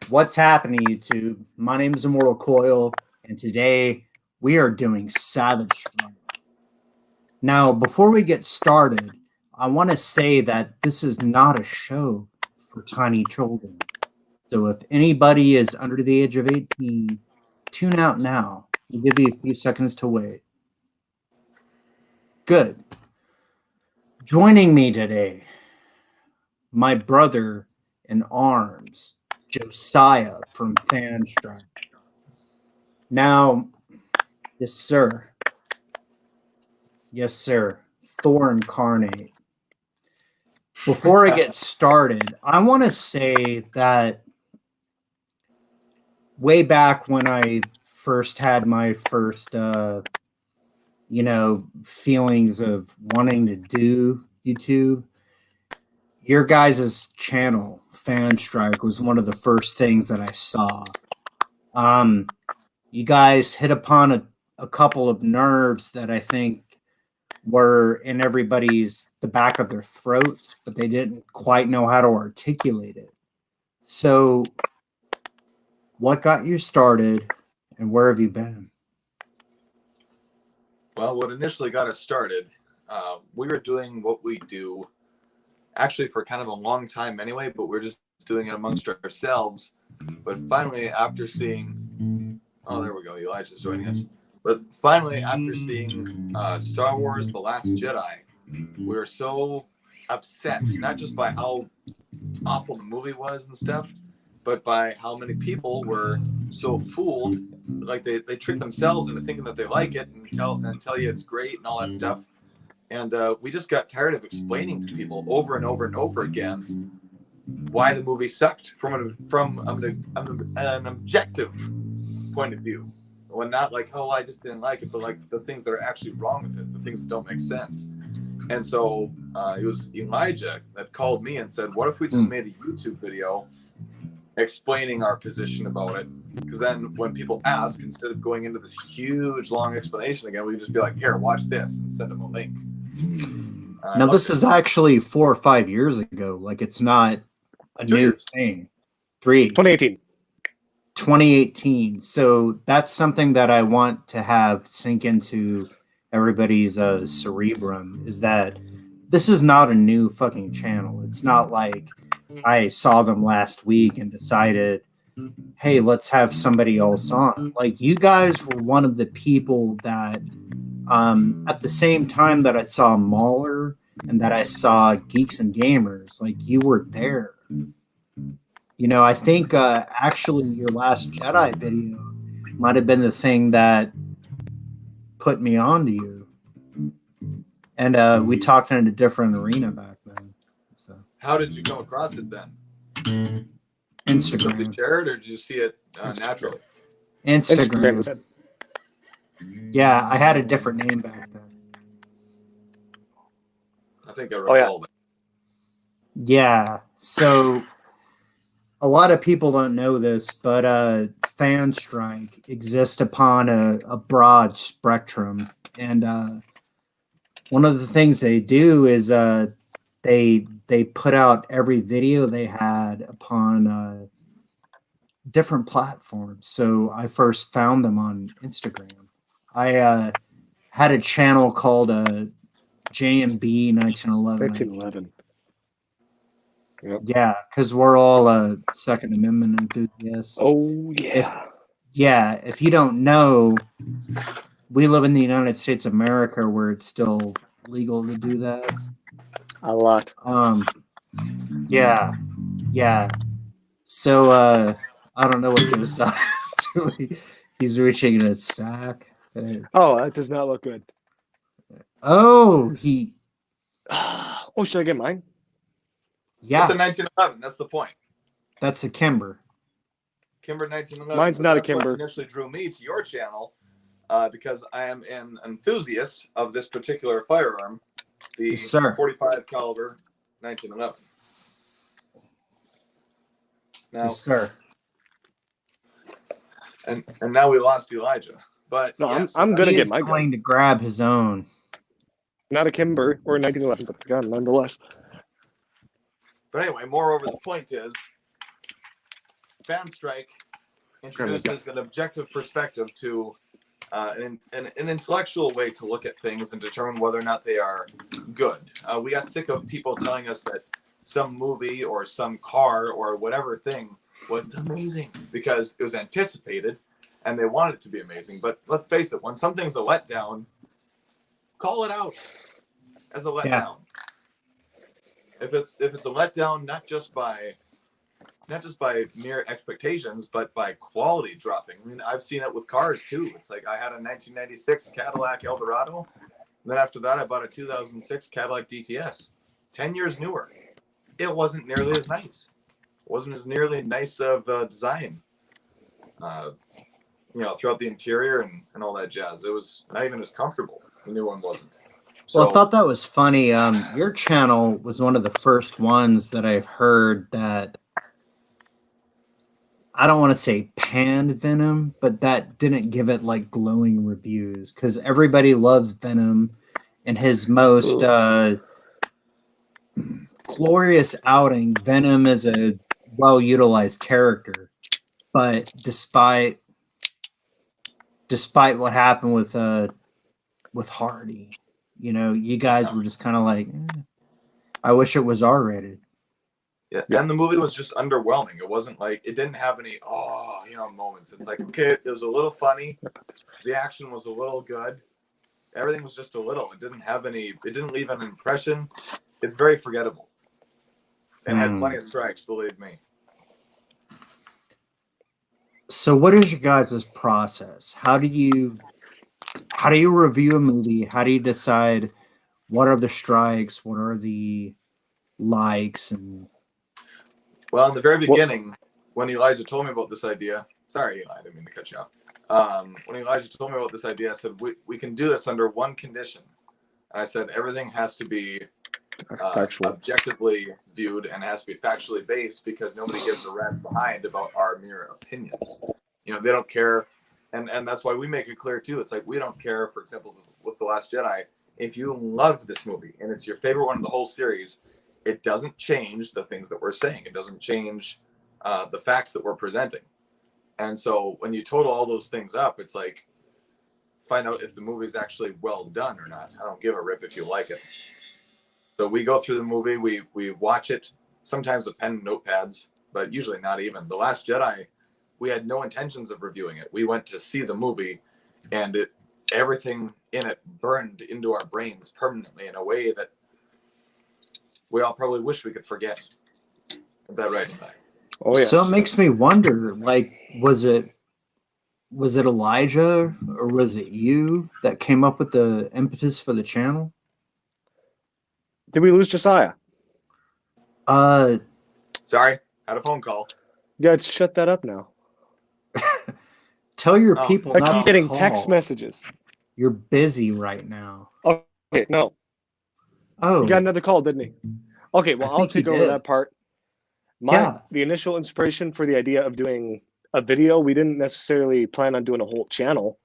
What's happening, YouTube? My name is Immortal Coil, and today we are doing Savage Strike. Now, before we get started, I want to say that this is not a show for tiny children. So if anybody is under the age of 18, tune out now. We'll give you a few seconds to wait. Good. Joining me today, my brother in arms, Josiah from Fanstrike. Now, yes, sir. Yes, sir. Thor incarnate. Before I get started, I want to say that way back when I first had my first, feelings of wanting to do YouTube, your guys' channel, Fanstrike, was one of the first things that I saw. You guys hit upon a couple of nerves that I think were in the back of their throats, but they didn't quite know how to articulate it. So what got you started and where have you been? Well, what initially got us started, we were doing what we do actually for kind of a long time anyway, but we're just doing it amongst ourselves. But finally, after seeing, oh, there we go, Elijah's joining us. But finally, after seeing Star Wars The Last Jedi, we were so upset, not just by how awful the movie was and stuff, but by how many people were so fooled, like they trick themselves into thinking that they like it and tell you it's great and all that stuff. And we just got tired of explaining to people over and over and over again why the movie sucked from an objective point of view. When not like, oh, I just didn't like it, but like the things that are actually wrong with it, the things that don't make sense. And so it was Elijah that called me and said, what if we just made a YouTube video explaining our position about it? Because then when people ask, instead of going into this huge long explanation again, we can just be like, here, watch this, and send them a link. Now this is actually 4 or 5 years ago. Like, it's not a new thing. 2018. So that's something that I want to have sink into everybody's cerebrum, is that this is not a new fucking channel. It's not like I saw them last week and decided, hey, let's have somebody else on. Like, you guys were one of the people that at the same time that I saw Mauler and that I saw Geeks and Gamers, like, you were there. You know, I think actually your Last Jedi video might have been the thing that put me on to you. And we talked in a different arena back then. So how did you come across it then? Instagram. Did you share it or did you see it naturally? Instagram. Yeah, I had a different name back then. I think I recall that. Yeah, so a lot of people don't know this, but Fanstrike exists upon a broad spectrum. And one of the things they do is they put out every video they had upon different platforms. So I first found them on Instagram. I had a channel called JMB 1911. Yep. Yeah, because we're all Second Amendment enthusiasts. Oh, yeah. If you don't know, we live in the United States of America where it's still legal to do that. A lot. Yeah. So, I don't know what Josiah is doing. He's reaching in his sack. Oh, that does not look good. Oh, Oh, should I get mine? Yeah. It's a 1911. That's the point. That's a Kimber. Kimber 1911. Mine's not a That's Kimber. What initially drew me to your channel because I am an enthusiast of this particular firearm, the Yes, sir. 45 caliber 1911. Now, Yes, sir. And now we lost Elijah. But No, yes, I'm gonna get my He's going gun. to grab his own. Not a Kimber or a 1911, but the gun nonetheless. But anyway, moreover, the point is, Fanstrike introduces an objective perspective to an intellectual way to look at things and determine whether or not they are good. We got sick of people telling us that some movie or some car or whatever thing was amazing because it was anticipated and they wanted it to be amazing. But let's face it, when something's a letdown, call it out as a letdown. Yeah. If it's a letdown, not just by mere expectations, but by quality dropping. I mean, I've seen it with cars too. It's like I had a 1996 Cadillac Eldorado. And then after that, I bought a 2006 Cadillac DTS, 10 years newer. It wasn't nearly as nice. It wasn't as nearly nice of design, throughout the interior and all that jazz. It was not even as comfortable. The new one wasn't. So, well, I thought that was funny. Your channel was one of the first ones that I've heard that, I don't want to say panned Venom, but that didn't give it like glowing reviews, because everybody loves Venom, and his most glorious outing, Venom is a well-utilized character, but despite what happened with Hardy, you guys were just kind of like, I wish it was R-rated. Yeah, and the movie was just underwhelming. It wasn't like, it didn't have any moments. It's like, okay, it was a little funny. The action was a little good. Everything was just a little. It didn't leave an impression. It's very forgettable. And had plenty of strikes, believe me. So what is your guys' process? How do you review a movie? How do you decide what are the strikes? What are the likes? And well, in the very beginning, when Elijah told me about this idea, sorry, Eli, I didn't mean to cut you off. When Elijah told me about this idea, I said, we can do this under one condition. And I said, everything has to be objectively viewed and has to be factually based, because nobody gives a rat's behind about our mere opinions. They don't care. And that's why we make it clear too. It's like, we don't care, for example, with The Last Jedi, if you loved this movie and it's your favorite one of the whole series, it doesn't change the things that we're saying. It doesn't change the facts that we're presenting. And so when you total all those things up, it's like, find out if the movie is actually well done or not. I don't give a rip if you like it. So we go through the movie, we watch it, sometimes with pen and notepads, but usually not even. The Last Jedi, we had no intentions of reviewing it. We went to see the movie, and everything in it burned into our brains permanently in a way that we all probably wish we could forget. Is that right? Oh, yes. So it makes me wonder, like, was it Elijah or was it you that came up with the impetus for the channel? Did we lose Josiah? Sorry, had a phone call. You gotta shut that up now. Tell your people I not keep to getting call. text messages. You're busy right now. Okay, no. Oh, He got another call, didn't he? Okay, well, I I'll think he take over did. that part. Yeah. The initial inspiration for the idea of doing a video, we didn't necessarily plan on doing a whole channel,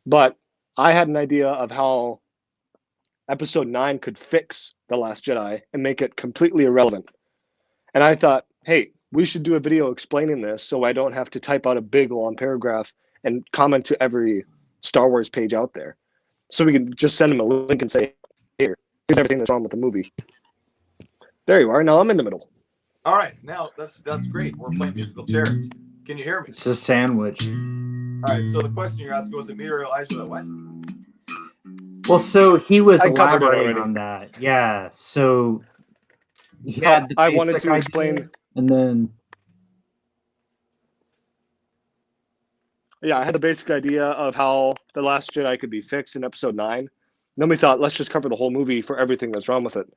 but I had an idea of how Episode 9 could fix The Last Jedi and make it completely irrelevant. And I thought, hey, we should do a video explaining this so I don't have to type out a big long paragraph and comment to every Star Wars page out there. So we can just send them a link and say, here's everything that's wrong with the movie. There you are. Now I'm in the middle. All right, now that's great. We're playing musical chairs. Can you hear me? It's a sandwich. All right, so the question you're asking, was it me or Elijah that went? Well, so he was I covered it elaborating already. on that. Yeah. So he had the I wanted basic to idea, explain. and then Yeah, I had the basic idea of how The Last Jedi could be fixed in Episode 9. And then we thought, let's just cover the whole movie for everything that's wrong with it.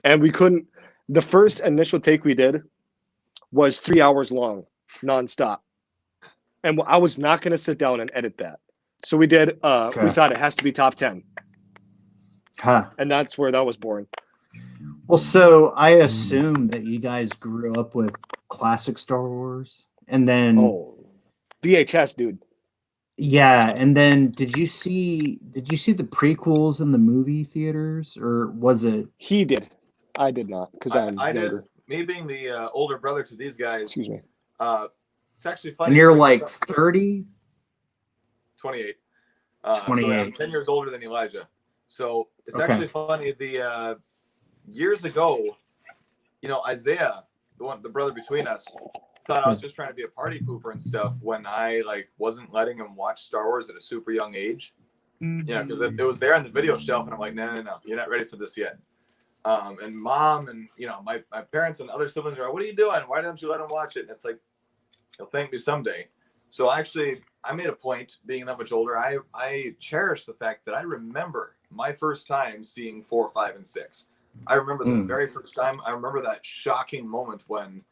And we couldn't. The first initial take we did was 3 hours long, nonstop. And I was not going to sit down and edit that. So we did, we thought it has to be top 10. And that's where that was born. Well, so I assume that you guys grew up with classic Star Wars, and then VHS, dude. Yeah, and then did you see the prequels in the movie theaters, or was it? He did. I did not, because I'm I younger. did. Me being the older brother to these guys. Excuse me. It's actually funny. And you're because like 30? 28. 28. So I'm 10 years older than Elijah. So it's Okay. actually funny. The years ago, Isaiah, the brother between us, thought I was just trying to be a party pooper and stuff when I wasn't letting him watch Star Wars at a super young age. Because it was there on the video shelf, and I'm like, no, you're not ready for this yet. And mom and my parents and other siblings are like, what are you doing? Why don't you let him watch it? And it's like, he'll thank me someday. So actually, I made a point, being that much older, I cherish the fact that I remember my first time seeing 4, 5, and 6. I remember the very first time. I remember that shocking moment when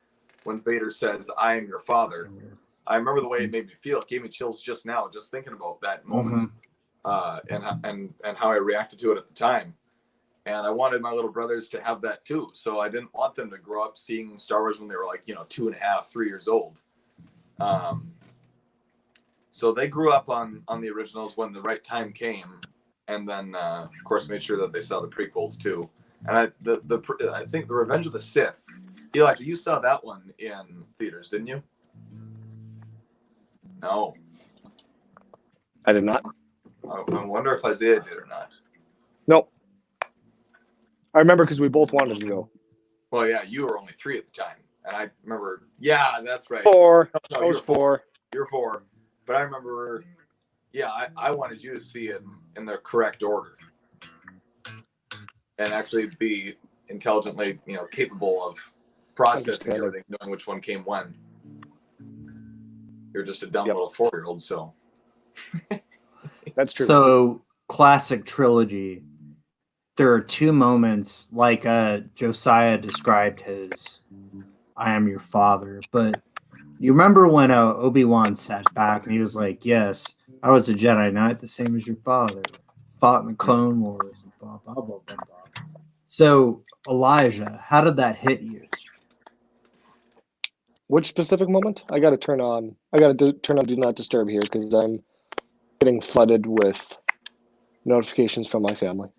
Vader says, "I am your father." I remember the way it made me feel. It gave me chills just now, just thinking about that moment, and how I reacted to it at the time. And I wanted my little brothers to have that too. So I didn't want them to grow up seeing Star Wars when they were 2.5, 3 years old. So they grew up on the originals when the right time came, and then of course made sure that they saw the prequels too. And I think the Revenge of the Sith, Elijah, you saw that one in theaters, didn't you? No, I did not. I wonder if Isaiah did or not. Nope. I remember because we both wanted to go. Well, yeah, you were only 3 at the time, and I remember. Yeah, that's right. 4. No, I was 4. You're 4, but I remember. Yeah, I wanted you to see it in the correct order, and actually be intelligently, capable of processing everything, knowing which one came when. You're just a dumb little 4-year-old, so. That's true. So, classic trilogy. There are 2 moments, like Josiah described his "I am your father," but you remember when Obi-Wan sat back and he was like, "Yes, I was a Jedi Knight, the same as your father. Fought in the Clone Wars, and blah, blah, blah, blah, blah." So, Elijah, how did that hit you? Which specific moment? I got to turn on Do Not Disturb here because I'm getting flooded with notifications from my family.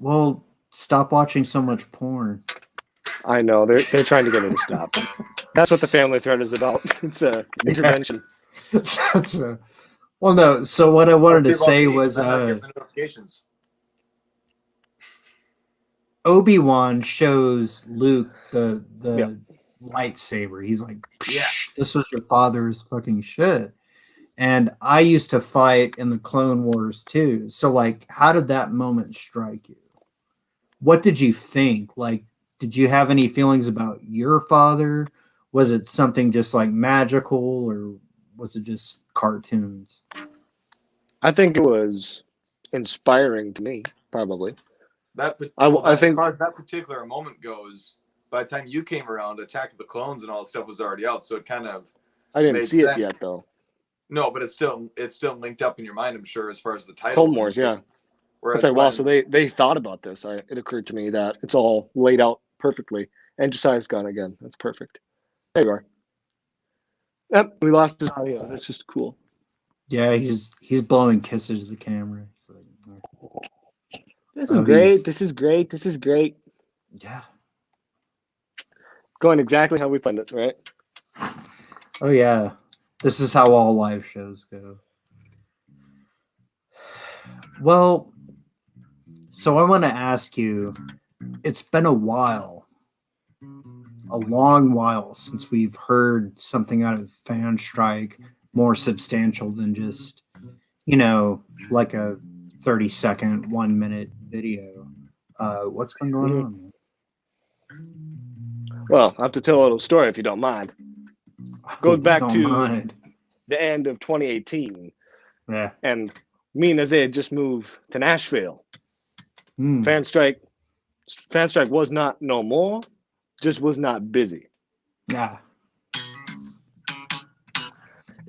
Well, stop watching so much porn. I know they're trying to get me to stop. That's what the family thread is about. It's a intervention. That's well, no. So what I wanted to say was I'm not getting the notifications. Obi-Wan shows Luke the lightsaber. He's like, Yeah, this was your father's fucking shit. And I used to fight in the Clone Wars too. So how did that moment strike you? What did you think? Did you have any feelings about your father? Was it something just magical, or was it just cartoons? I think it was inspiring to me, probably. I think as far as that particular moment goes, by the time you came around, Attack of the Clones and all that stuff was already out, so it kind of I didn't see it yet though. No, but it's still linked up in your mind, I'm sure, as far as the title. Clone Wars, yeah. Whereas wow, so they thought about this. It occurred to me that it's all laid out perfectly. And Josiah's gone again. That's perfect. There you are. Yep, we lost his audio. That's just cool. Yeah, he's blowing kisses to the camera. This is great. This is great. This is great. Yeah. Going exactly how we planned it, right? Oh yeah. This is how all live shows go. Well, so I want to ask you, it's been a while, a long while since we've heard something out of Fanstrike more substantial than just, like a 30-second, 1-minute video. What's been going on? Well, I have to tell a little story if you don't mind. Goes back to the end of 2018. Yeah. And me and Isaiah just moved to Nashville. Fanstrike was not no more, just was not busy. Yeah.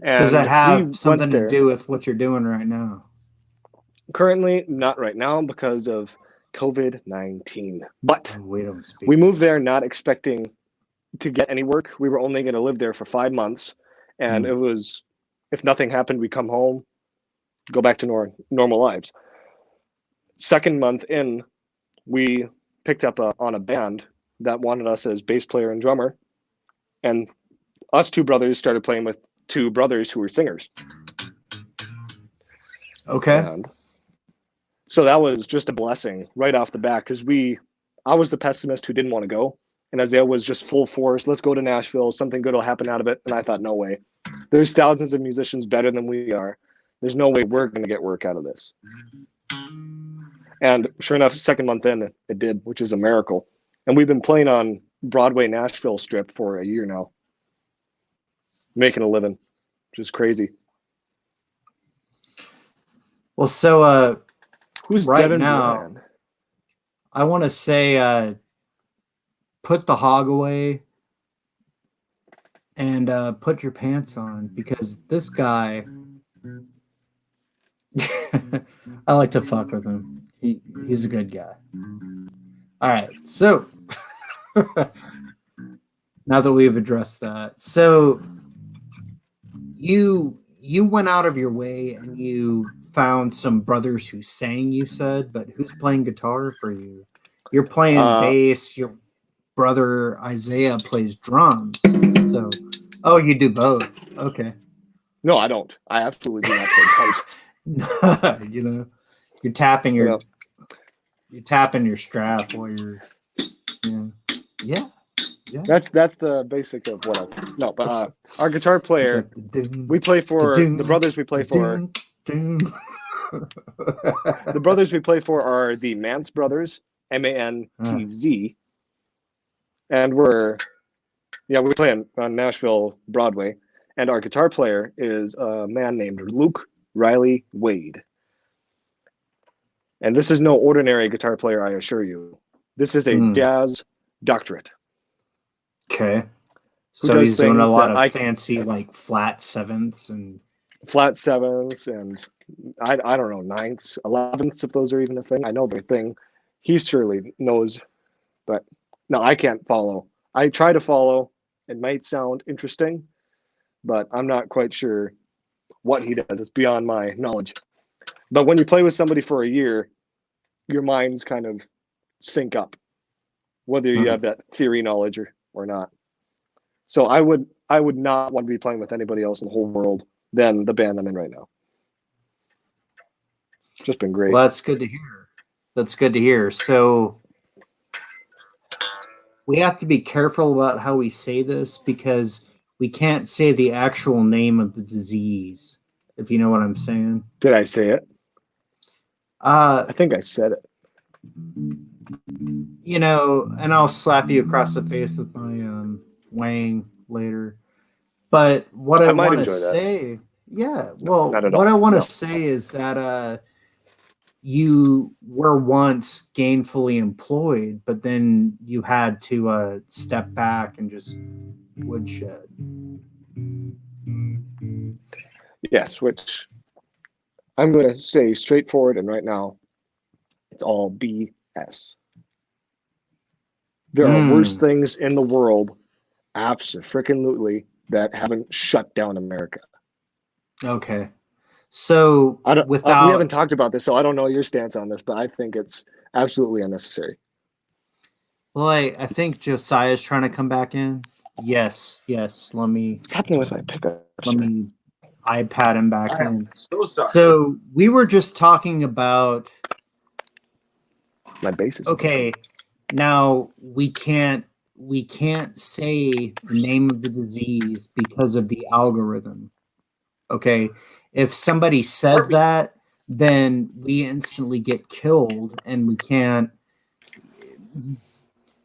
And does that have something to do with what you're doing right now? Currently, not right now because of COVID-19. But we moved there not expecting to get any work. We were only going to live there for 5 months. And it was, if nothing happened, we come home, go back to normal lives. 2nd month in, we picked up on a band that wanted us as bass player and drummer. And us two brothers started playing with two brothers who were singers. Okay. And so that was just a blessing right off the bat because I was the pessimist who didn't want to go. And Isaiah was just full force. Let's go to Nashville. Something good will happen out of it. And I thought, no way. There's thousands of musicians better than we are. There's no way we're going to get work out of this. And sure enough, second month in, it did, which is a miracle. And we've been playing on Broadway Nashville strip for a year now, making a living, which is crazy. Well, so Who's right Devin now, Bland? I want to say put the hog away and put your pants on, because this guy, I like to fuck with him. He's a good guy. All right, so now that we've addressed that, so you went out of your way and you found some brothers who sang, you said, but who's playing guitar for you? You're playing bass. Your brother Isaiah plays drums. So, oh, you do both. Okay. No, I don't. I absolutely do not play bass. You know, you're tapping your strap while you're, yeah. That's the basic of what I no, but our guitar player, we play for the brothers we play for. The brothers we play for are the Mantz brothers, Mantz, and we play on Nashville Broadway, and our guitar player is a man named Luke Riley Wade. And this is no ordinary guitar player, I assure you. This is a jazz doctorate. Okay. So he's doing a lot of fancy, like flat sevenths and I don't know, ninths, 11ths, if those are even a thing. I know they're a thing. He surely knows, but no, I can't follow. I try to follow. It might sound interesting, but I'm not quite sure what he does. It's beyond my knowledge. But when you play with somebody for a year, your minds kind of sync up, whether you have that theory knowledge or not. So I would not want to be playing with anybody else in the whole world than the band I'm in right now. It's just been great. Well, that's good to hear. So we have to be careful about how we say this, because we can't say the actual name of the disease, if you know what I'm saying. Did I say it? I think I said it. And I'll slap you across the face with my wang later. But what I want to say, what I want to say is that you were once gainfully employed, but then you had to step back and just woodshed. Yes, which I'm going to say straightforward, and right now, it's all BS. There are worse things in the world, absolutely, that haven't shut down America. Okay. So we haven't talked about this, so I don't know your stance on this, but I think it's absolutely unnecessary. Well, I think Josiah's trying to come back in. Yes. Let me. What's happening with my pickup? Let me iPad him back in. So sorry. So we were just talking about my bass is okay. Now we can't say the name of the disease because of the algorithm. Okay. If somebody says that, then we instantly get killed, and we can't.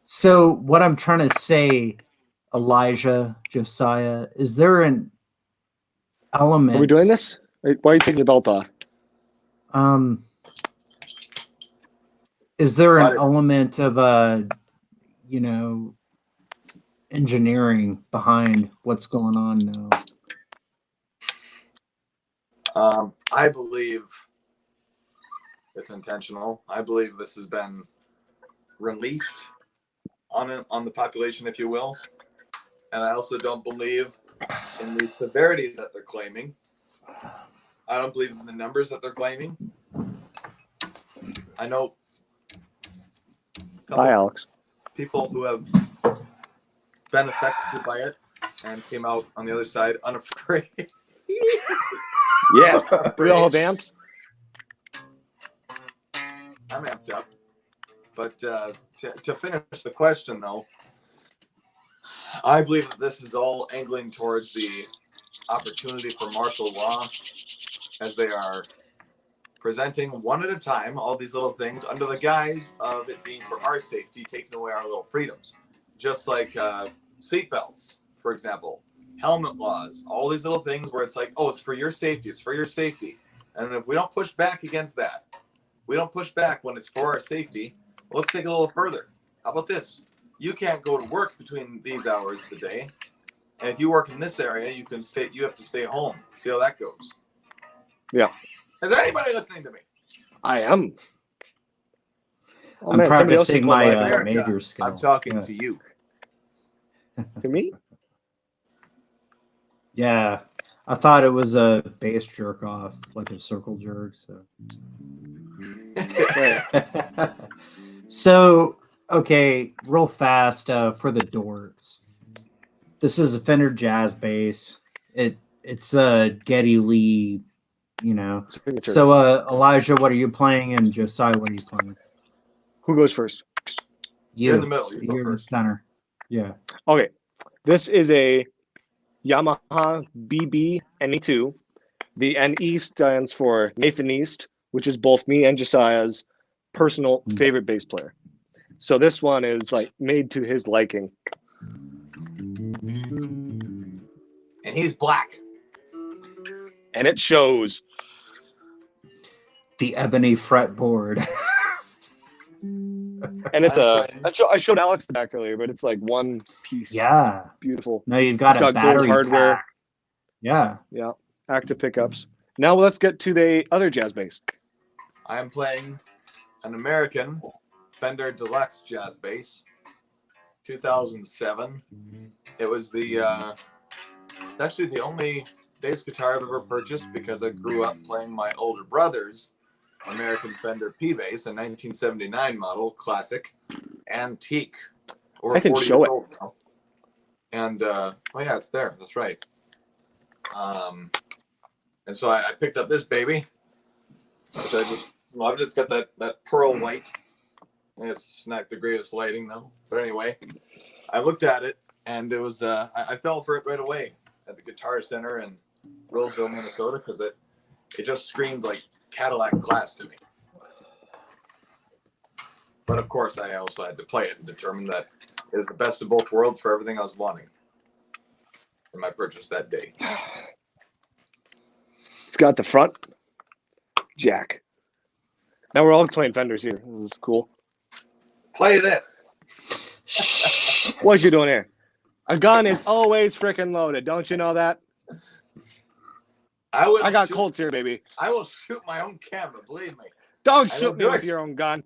So what I'm trying to say, Elijah, Josiah, is there an element? Are we doing this? Why are you taking your belt off? Is there an element of engineering behind what's going on now? I believe it's intentional. I believe this has been released on the population, if you will. And I also don't believe in the severity that they're claiming. I don't believe in the numbers that they're claiming. I know Hi, Alex. people who have been affected by it, and came out on the other side unafraid. Yes. Do we all have amps? I'm amped up. But to finish the question, though, I believe that this is all angling towards the opportunity for martial law, as they are presenting one at a time all these little things under the guise of it being for our safety, taking away our little freedoms. Just like seatbelts, for example, helmet laws, all these little things where it's like, oh, it's for your safety, it's for your safety. And if we don't push back against that, we don't push back when it's for our safety, let's take it a little further. How about this? You can't go to work between these hours of the day. And if you work in this area, you have to stay home. See how that goes. Yeah. Is anybody listening to me? I am. Oh, I'm man, somebody else is practicing my playing major skill. I'm talking to you. to me. Yeah, I thought it was a bass jerk off, like a circle jerk. So, so okay, real fast for the Dorks. This is a Fender Jazz bass. It's a Geddy Lee, you know. Signature. So Elijah, what are you playing? And Josiah, what are you playing? Who goes first? You're in the middle. You go You're in the first. center. Yeah. Okay. This is a Yamaha BB NE2. The NE stands for Nathan East, which is both me and Josiah's personal favorite bass player. So this one is like made to his liking. And he's black. And it shows. The ebony fretboard. And it's I showed Alex the back earlier, but it's like one piece. Yeah. It's beautiful. No, you've got It's a got battery gold hardware. pack. Yeah. Yeah. Active pickups. Now let's get to the other jazz bass. I am playing an American Fender Deluxe jazz bass, 2007. It was actually the only bass guitar I've ever purchased because I grew up playing my older brother's American Fender P bass, a 1979 model, classic, antique. I can show it. Now. And oh yeah, it's there. That's right. And so I picked up this baby, which I've just got that pearl white. It's not the greatest lighting though, but anyway, I looked at it and it was I fell for it right away at the Guitar Center in Roseville, Minnesota, because it just screamed like Cadillac glass to me. But of course, I also had to play it and determine that it is the best of both worlds for everything I was wanting in my purchase that day. It's got the front jack. Now we're all playing Fenders here. This is cool. Play this. What you doing here? A gun is always freaking loaded. Don't you know that? I got Colts here, baby. I will shoot my own camera, believe me. Don't shoot me with your own gun.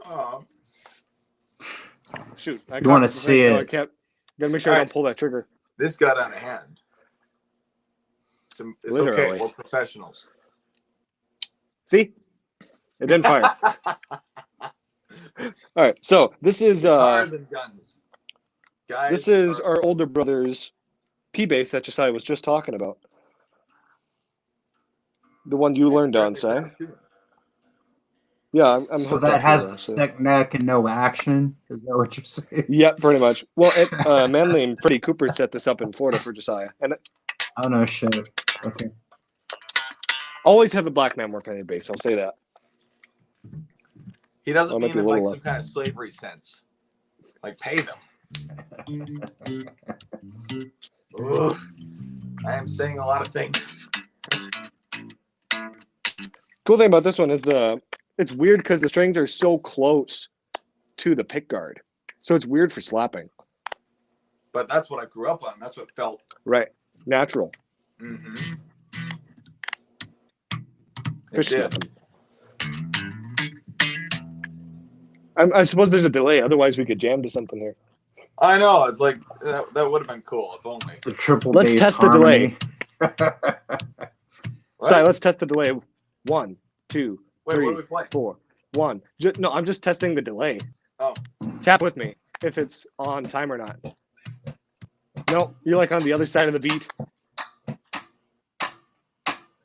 Oh. Shoot. You want to see it. I can't. Gotta make sure I don't pull that trigger. This got out of hand. It's Literally. okay. We're professionals. See? It didn't fire. All right. So this is Guitars and guns. Guys, this is our older brother's P bass that Josiah was just talking about. The one you learned on, Si. Yeah, I'm So hooked that up has here, so. thick neck and no action. Is that what you're saying? Yeah, pretty much. Well, Manley and Freddie Cooper set this up in Florida for Josiah, and Oh no shit. Okay. always have a black man work on your bass. I'll say that. He doesn't Oh, mean might be in a like little some kind of slavery sense. Like pay them. Ugh. I am saying a lot of things. Cool thing about this one is it's weird because the strings are so close to the pick guard, so it's weird for slapping. But that's what I grew up on. That's what felt Right, natural. Mm-hmm. Fish sniffing. I suppose there's a delay. Otherwise, we could jam to something here. I know. It's like that would have been cool if only. The triple Let's bass test harmony. the delay. Si, let's test the delay. 1, 2, Wait, 3, what do we play? 4, 1. No, I'm just testing the delay. Oh. Tap with me if it's on time or not. No, you're like on the other side of the beat.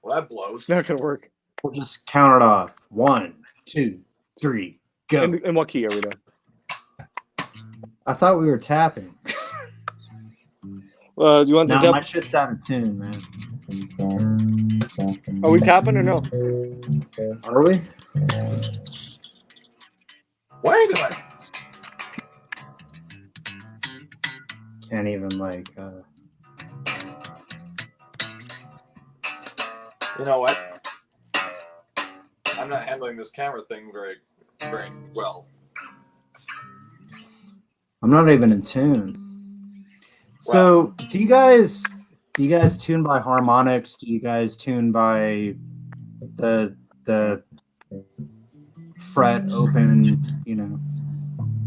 Well, that blows. It's not gonna work. We'll just count it off. 1, 2, 3, go. In what key are we doing? I thought we were tapping. Do you want to No, tap? my shit's out of tune, man. Are we tapping or no? Are we? Wait a minute. Can't even like. You know what? I'm not handling this camera thing very well. I'm not even in tune. So, do you guys tune by harmonics? Do you guys tune by the fret open? You know.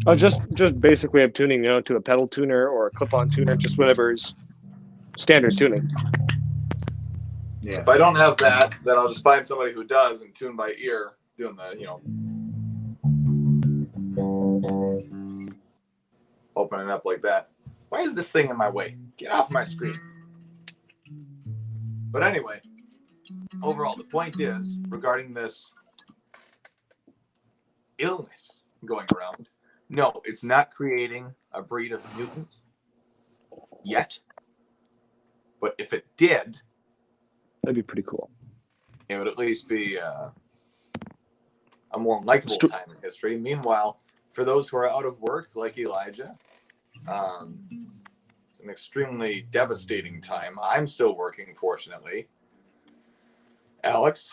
Oh, just basically have tuning, to a pedal tuner or a clip-on tuner, just whatever is standard tuning. Yeah. If I don't have that, then I'll just find somebody who does and tune by ear, doing the, opening up like that. Why is this thing in my way? Get off my screen. But anyway, overall, the point is, regarding this illness going around, no, it's not creating a breed of mutants yet. But if it did, That'd be pretty cool. it would at least be a more likable time in history. Meanwhile, for those who are out of work, like Elijah, it's an extremely devastating time. I'm still working, fortunately. Alex?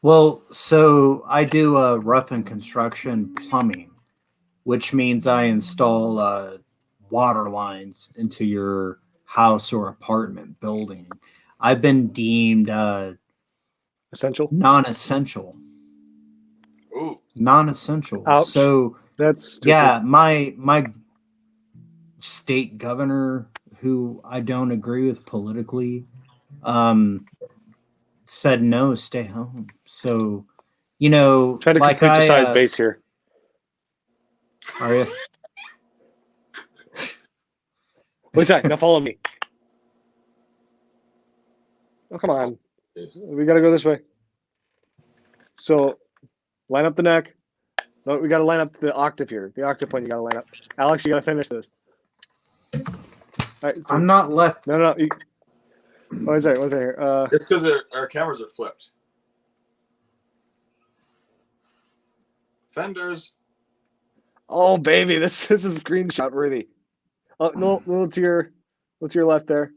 Well, so I do rough and construction plumbing, which means I install water lines into your house or apartment building. I've been deemed Essential? non-essential. Ooh. Non-essential. Ouch. So That's stupid. yeah, my state governor, who I don't agree with politically, said no, stay home. So, Try to like complete Josiah's base here. Are you? What's that? Now follow me. Oh, come on. We got to go this way. So, line up the neck. No, we got to line up the octave here. The octave point you got to line up. Alex, you got to finish this. All right, so, I'm not left. No. One second here. It's because our cameras are flipped. Fenders. Oh, baby, this is screenshot worthy. Oh, no, to your left there.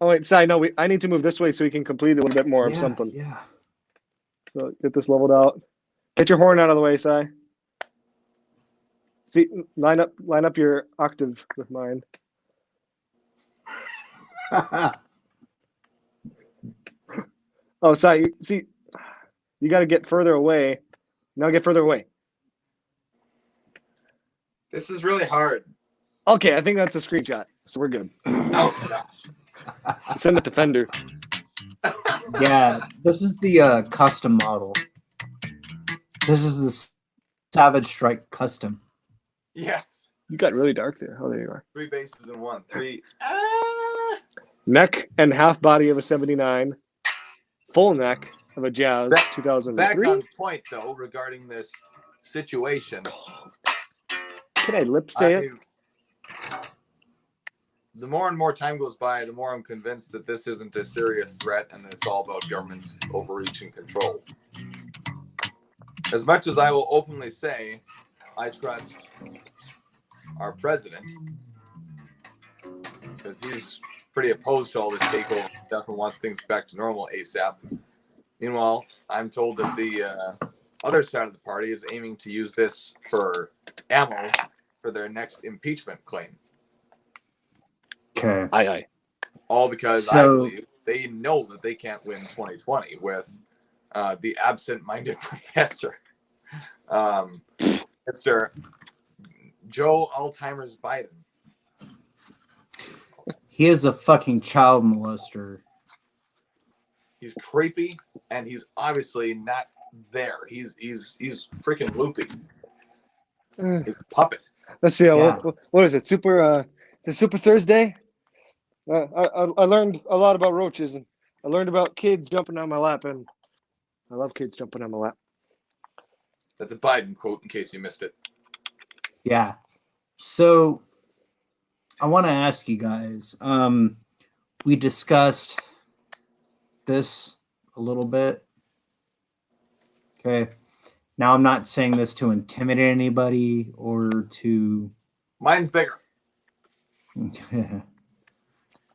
Oh, wait, sorry, no, I need to move this way so we can complete a little bit more of something. Yeah. So get this leveled out. Get your horn out of the way, Si. See, line up your octave with mine. Oh, Si, you got to get further away. Now get further away. This is really hard. Okay, I think that's a screenshot, so we're good. Oh, gosh. Send it to Fender. Yeah, this is the custom model. This is the Savage Strike custom. Yes. You got really dark there. Oh, there you are. 3 bases in one. 3. Neck and half body of a 79. Full neck of a Jazz Back 2003. on point, though, regarding this situation. Can I lip say it? The more and more time goes by, the more I'm convinced that this isn't a serious threat and that it's all about government overreach and control. As much as I will openly say I trust our president, because he's pretty opposed to all this takeover stuff and wants things back to normal ASAP. Meanwhile, I'm told that the other side of the party is aiming to use this for ammo for their next impeachment claim. Okay. Aye. All because I believe they know that they can't win 2020 with the absent-minded professor, Mr. Joe Alzheimer's Biden. He is a fucking child molester. He's creepy, and he's obviously not there. He's freaking loopy. He's a puppet. Let's see. Yeah. What is it? It's a Super Thursday. I learned a lot about roaches, and I learned about kids jumping on my lap, and I love kids jumping on my lap. That's a Biden quote, in case you missed it. Yeah. So I want to ask you guys. We discussed this a little bit. Okay. Now I'm not saying this to intimidate anybody or to. Mine's bigger.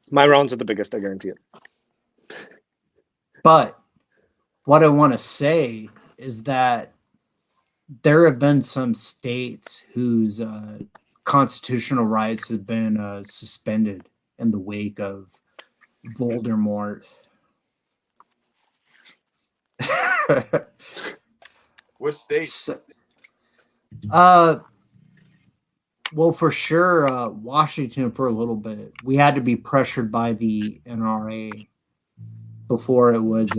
My rounds are the biggest, I guarantee it. But what I want to say is that there have been some states whose constitutional rights have been suspended in the wake of Voldemort. Which state? So, well, for sure, Washington for a little bit. We had to be pressured by the NRA before it was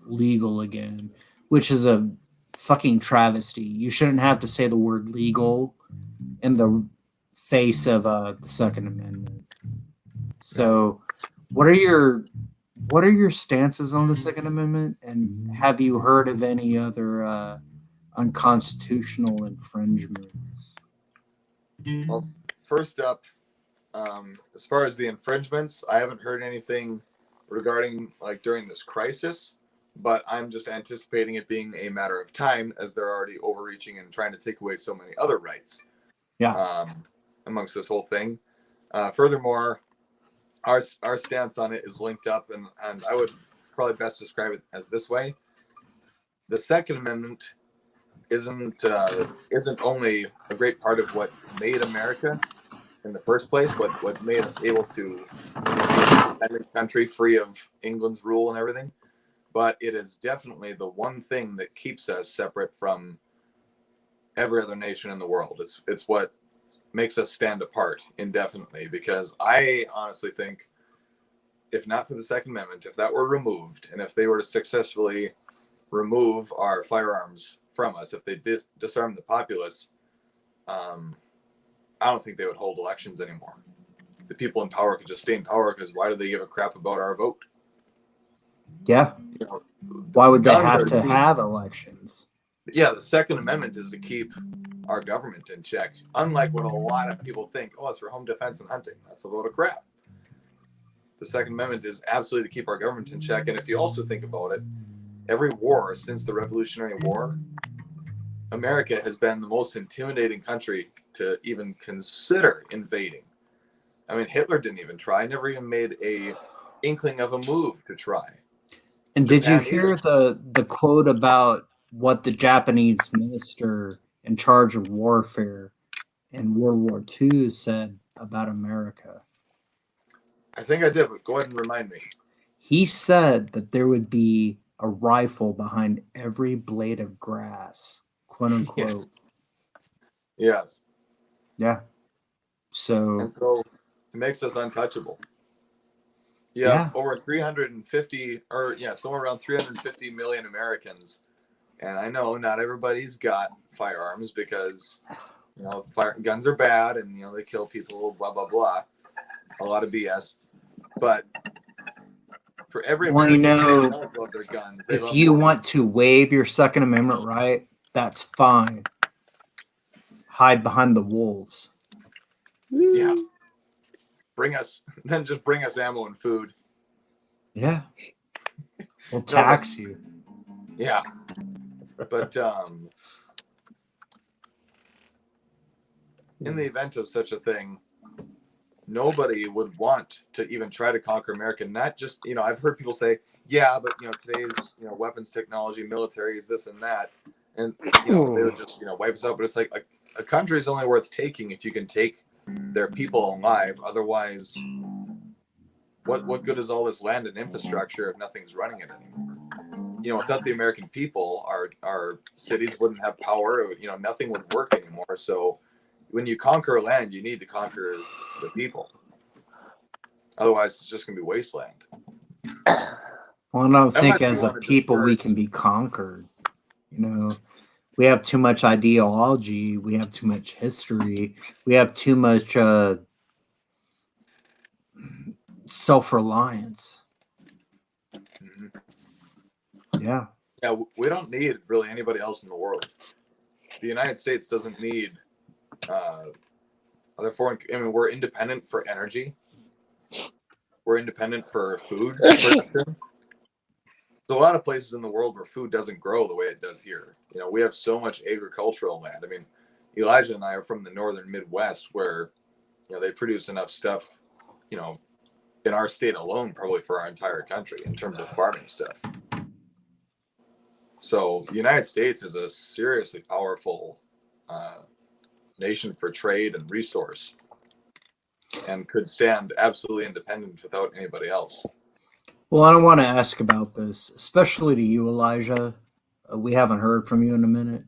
legal again, which is a fucking travesty. You shouldn't have to say the word legal in the face of the Second Amendment. So, what are your stances on the Second Amendment, and have you heard of any other unconstitutional infringements? Well, first up, as far as the infringements, I haven't heard anything regarding like during this crisis, but I'm just anticipating it being a matter of time as they're already overreaching and trying to take away so many other rights. Yeah. Amongst this whole thing. Furthermore, our stance on it is linked up, and I would probably best describe it as this way: the Second Amendment isn't only a great part of what made America in the first place, what made us able to defend the country free of England's rule and everything, but it is definitely the one thing that keeps us separate from every other nation in the world. It's what makes us stand apart indefinitely, because I honestly think if not for the Second Amendment, if that were removed, and if they were to successfully remove our firearms from us, if they disarm the populace, I don't think they would hold elections anymore. The people in power could just stay in power, because why do they give a crap about our vote? Yeah. You know, Why would they guns have are to cheap. have elections? Yeah, the Second Amendment is to keep our government in check, unlike what a lot of people think. Oh, it's for home defense and hunting. That's a load of crap. The Second Amendment is absolutely to keep our government in check. And if you also think about it, every war since the Revolutionary War, America has been the most intimidating country to even consider invading. I mean, Hitler didn't even try, never even made a inkling of a move to try. And Japan did you hear the quote about what the Japanese minister in charge of warfare in World War II said about America? I think I did, but go ahead and remind me. He said that there would be a rifle behind every blade of grass, quote unquote. Yes. Yeah. So, And so it makes us untouchable. Yeah. Over 350, or somewhere around 350 million Americans. And I know not everybody's got firearms because, guns are bad and, they kill people, blah, blah, blah. A lot of BS. But for every American who does love their guns, if you want to waive your Second Amendment right, that's fine. Hide behind the wolves. Yeah. Bring us ammo and food. Yeah. We'll tax you. Yeah. But in the event of such a thing, nobody would want to even try to conquer America. Not just, I've heard people say, yeah, but today's, weapons technology, military is this and that. And, they would just, wipe us out. But it's like a country is only worth taking if you can take their people alive. Otherwise, what good is all this land and infrastructure if nothing's running it anymore? Without the American people, our cities wouldn't have power. Nothing would work anymore. So when you conquer land, you need to conquer the people. Otherwise, it's just going to be wasteland. Well, I don't think as a people we can be conquered. We have too much ideology. We have too much history. We have too much self-reliance. Mhm. Yeah. Yeah, we don't need really anybody else in the world. The United States doesn't need other foreign. I mean, we're independent for energy. We're independent for food production. There's a lot of places in the world where food doesn't grow the way it does here. You know, we have so much agricultural land. I mean, Elijah and I are from the northern Midwest, where they produce enough stuff, you know, in our state alone, probably for our entire country in terms of farming stuff. So the United States is a seriously powerful nation for trade and resource, and could stand absolutely independent without anybody else. Well, I don't want to ask about this, especially to you, Elijah. We haven't heard from you in a minute.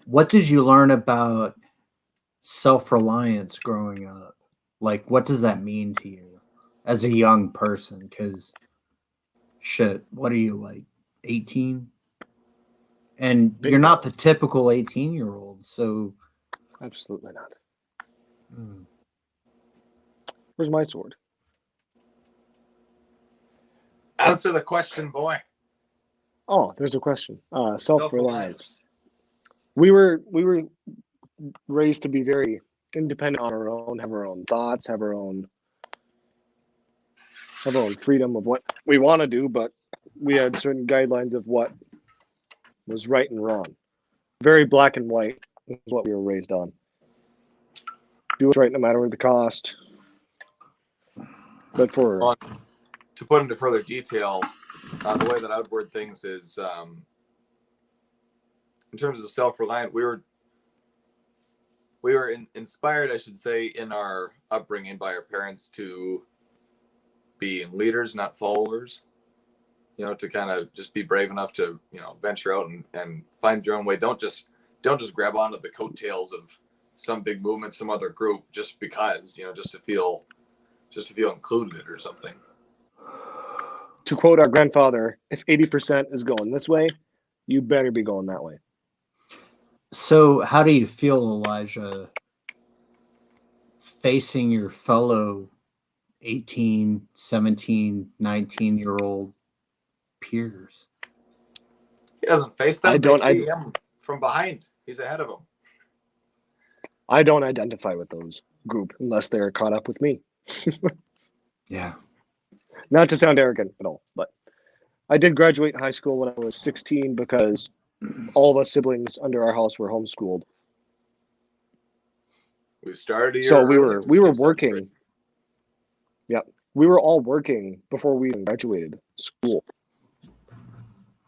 What did you learn about self-reliance growing up? Like, what does that mean to you as a young person? Because, shit, what are you, like, 18? And you're not the typical 18-year-old, so... Absolutely not. Hmm. Where's my sword? Answer the question, boy. Oh, there's a question. Self-reliance. Self-reliance. We were raised to be very independent on our own, have our own thoughts, have our own freedom of what we want to do, but we had certain guidelines of what was right and wrong. Very black and white is what we were raised on. Do what's right no matter what the cost. But for to put into further detail, the way that I would word things is, in terms of self-reliant, we were inspired, I should say, in our upbringing by our parents to be leaders, not followers. To kind of just be brave enough to venture out and find your own way. Don't just grab onto the coattails of some big movement, some other group, just because just to feel included or something. To quote our grandfather, if 80% is going this way, you better be going that way. So, how do you feel, Elijah, facing your fellow 18, 17, 19-year-old peers? He doesn't face them. They see him from behind. He's ahead of them. I don't identify with those group unless they're caught up with me. Yeah. Not to sound arrogant at all, but I did graduate high school when I was 16 because all of us siblings under our house were homeschooled. We started so we were working. Yeah, we were all working before we even graduated school.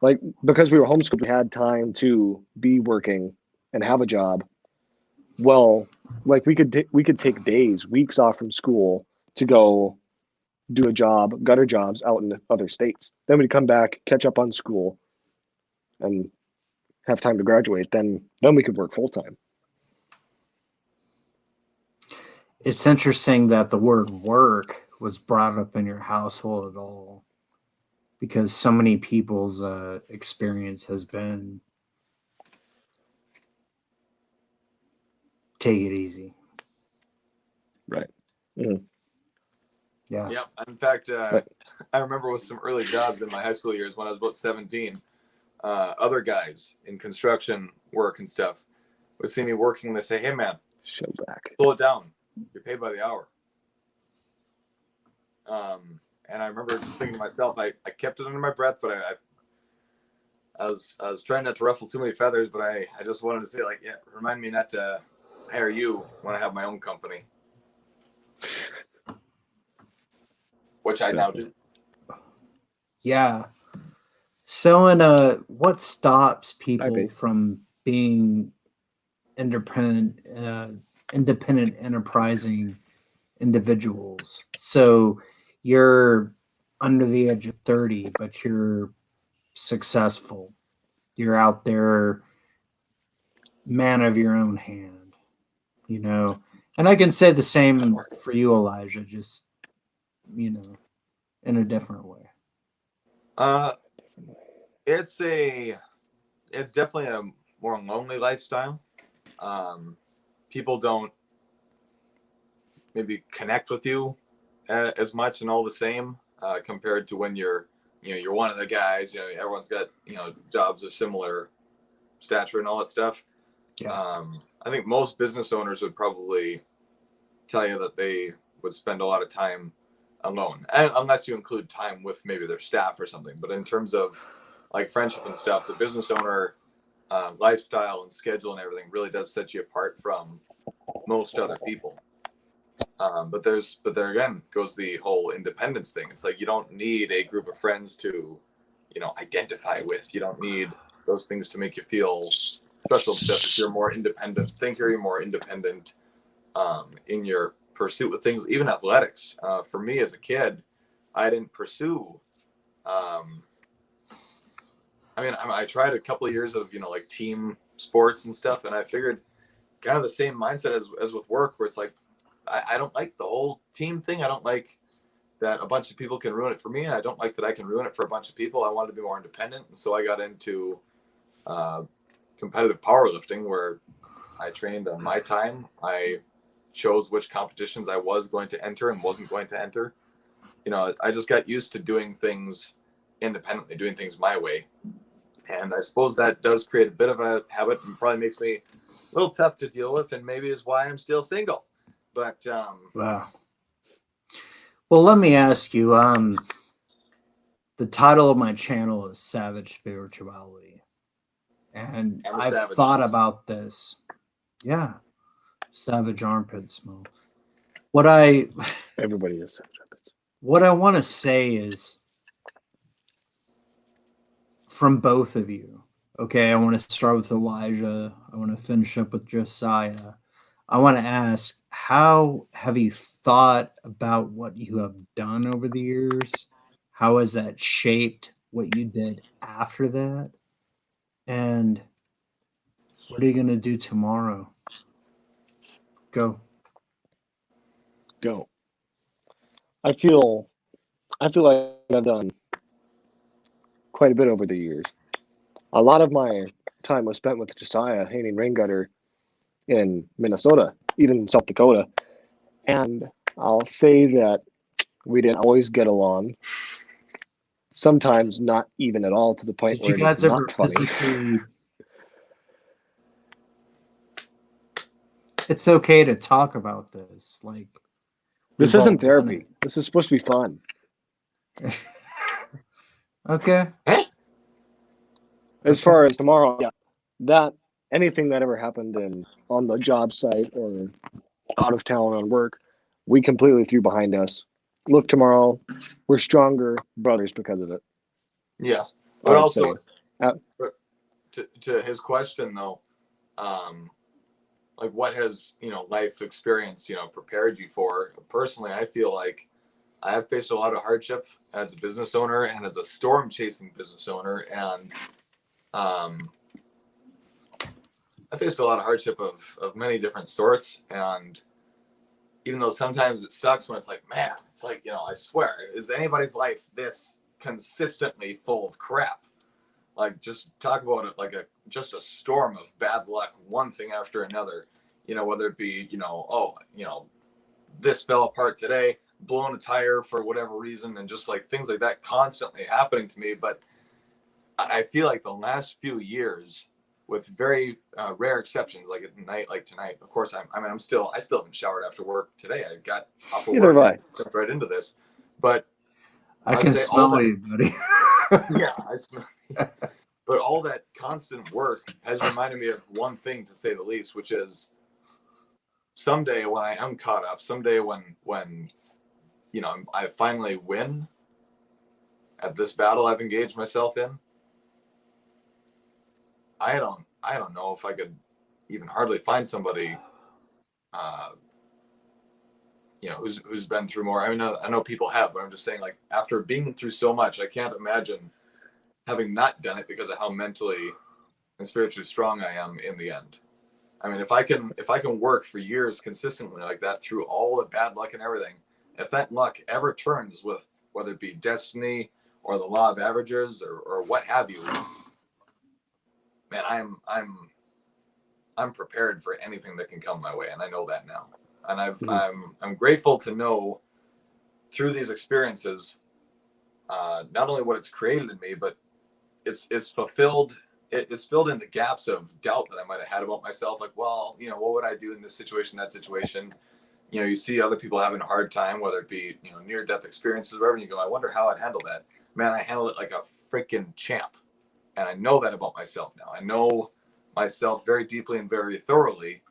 Like, because we were homeschooled, we had time to be working and have a job. Well, like we could take days, weeks off from school to go do a job, gutter jobs out in other states. Then we'd come back, catch up on school, and have time to graduate. Then we could work full time. It's interesting that the word work was brought up in your household at all, because so many people's experience has been take it easy. Right. Mm-hmm. Yeah. Yep. In fact, I remember with some early jobs in my high school years when I was about 17, other guys in construction work and stuff would see me working and they say, "Hey, man, show back. Slow it down. You're paid by the hour." And I remember just thinking to myself, I kept it under my breath, but I was trying not to ruffle too many feathers, but I just wanted to say, like, yeah, remind me not to hire you when I have my own company. Which I now do. Yeah. So, what stops people from being independent, enterprising individuals? So, you're under the age of 30, but you're successful. You're out there, man of your own hand, And I can say the same for you, Elijah, just, in a different way. It's definitely more lonely lifestyle. People don't maybe connect with you as much and all the same compared to when you're one of the guys. Everyone's got jobs of similar stature and all that stuff. Yeah. I think most business owners would probably tell you that they would spend a lot of time alone, and unless you include time with maybe their staff or something. But in terms of like friendship and stuff, the business owner lifestyle and schedule and everything really does set you apart from most other people. But there again goes the whole independence thing. It's like you don't need a group of friends to, identify with. You don't need those things to make you feel special and stuff. If you're a more independent thinker, you're more independent in your pursuit of things, even athletics. For me as a kid, I didn't pursue. I tried a couple of years of like team sports and stuff, and I figured kind of the same mindset as with work, where it's like I don't like the whole team thing. I don't like that a bunch of people can ruin it for me, and I don't like that I can ruin it for a bunch of people. I wanted to be more independent, and so I got into competitive powerlifting, where I trained on my time. I chose which competitions I was going to enter and wasn't going to enter. I just got used to doing things independently, doing things my way. And I suppose that does create a bit of a habit and probably makes me a little tough to deal with, and maybe is why I'm still single. But Wow. Well, let me ask you. The title of my channel is Savage Spirituality, and I'm a I've savage. thought about this. Yeah, savage armpit smell. What I Everybody is savage armpits. what I want to say is, from both of you. Okay, I want to start with Elijah. I want to finish up with Josiah. I want to ask, how have you thought about what you have done over the years? How has that shaped what you did after that? And what are you going to do tomorrow? Go. I feel like I've done quite a bit over the years. A lot of my time was spent with Josiah painting rain gutter in Minnesota, even South Dakota. And I'll say that we didn't always get along. Sometimes not even at all, to the point Did where you it is guys ever not funny. physically? It's okay to talk about this. Like, This we've all isn't done therapy. This is supposed to be fun. it. Okay. As Okay. far as tomorrow, yeah, that anything that ever happened on the job site or out of town on work, we completely threw behind us. Look, tomorrow, we're stronger brothers because of it. yes, I but would also say. to his question though, like what has life experience prepared you for? Personally, I feel like I have faced a lot of hardship as a business owner and as a storm chasing business owner, and I faced a lot of hardship of many different sorts. And even though sometimes it sucks when it's like, man, it's like, I swear, is anybody's life this consistently full of crap? Like, just talk about it like just a storm of bad luck, one thing after another, whether it be, this fell apart today, blown a tire for whatever reason, and just like things like that constantly happening to me. But I feel like the last few years, with very rare exceptions, like at night, like tonight, of course, I still haven't showered after work today. I got off of Neither work, have I. jumped right into this, but I I'd can say all smell that, you, buddy. yeah, I smell. But all that constant work has reminded me of one thing, to say the least, which is someday when I am caught up, someday when I finally win at this battle I've engaged myself in, I don't know if I could even hardly find somebody who's been through more. I know people have, but I'm just saying, like, after being through so much, I can't imagine having not done it because of how mentally and spiritually strong I am in the end. I mean, if I can work for years consistently like that through all the bad luck and everything, if that luck ever turns with whether it be destiny or the law of averages or what have you, man, I'm prepared for anything that can come my way, and I know that now. And I'm grateful to know through these experiences, not only what it's created in me, but it's fulfilled. It's filled in the gaps of doubt that I might have had about myself. Like, well, what would I do in this situation, that situation? You see other people having a hard time, whether it be, near death experiences, whatever. And you go, I wonder how I'd handle that. Man, I handle it like a freaking champ. And I know that about myself now. I know myself very deeply and very thoroughly,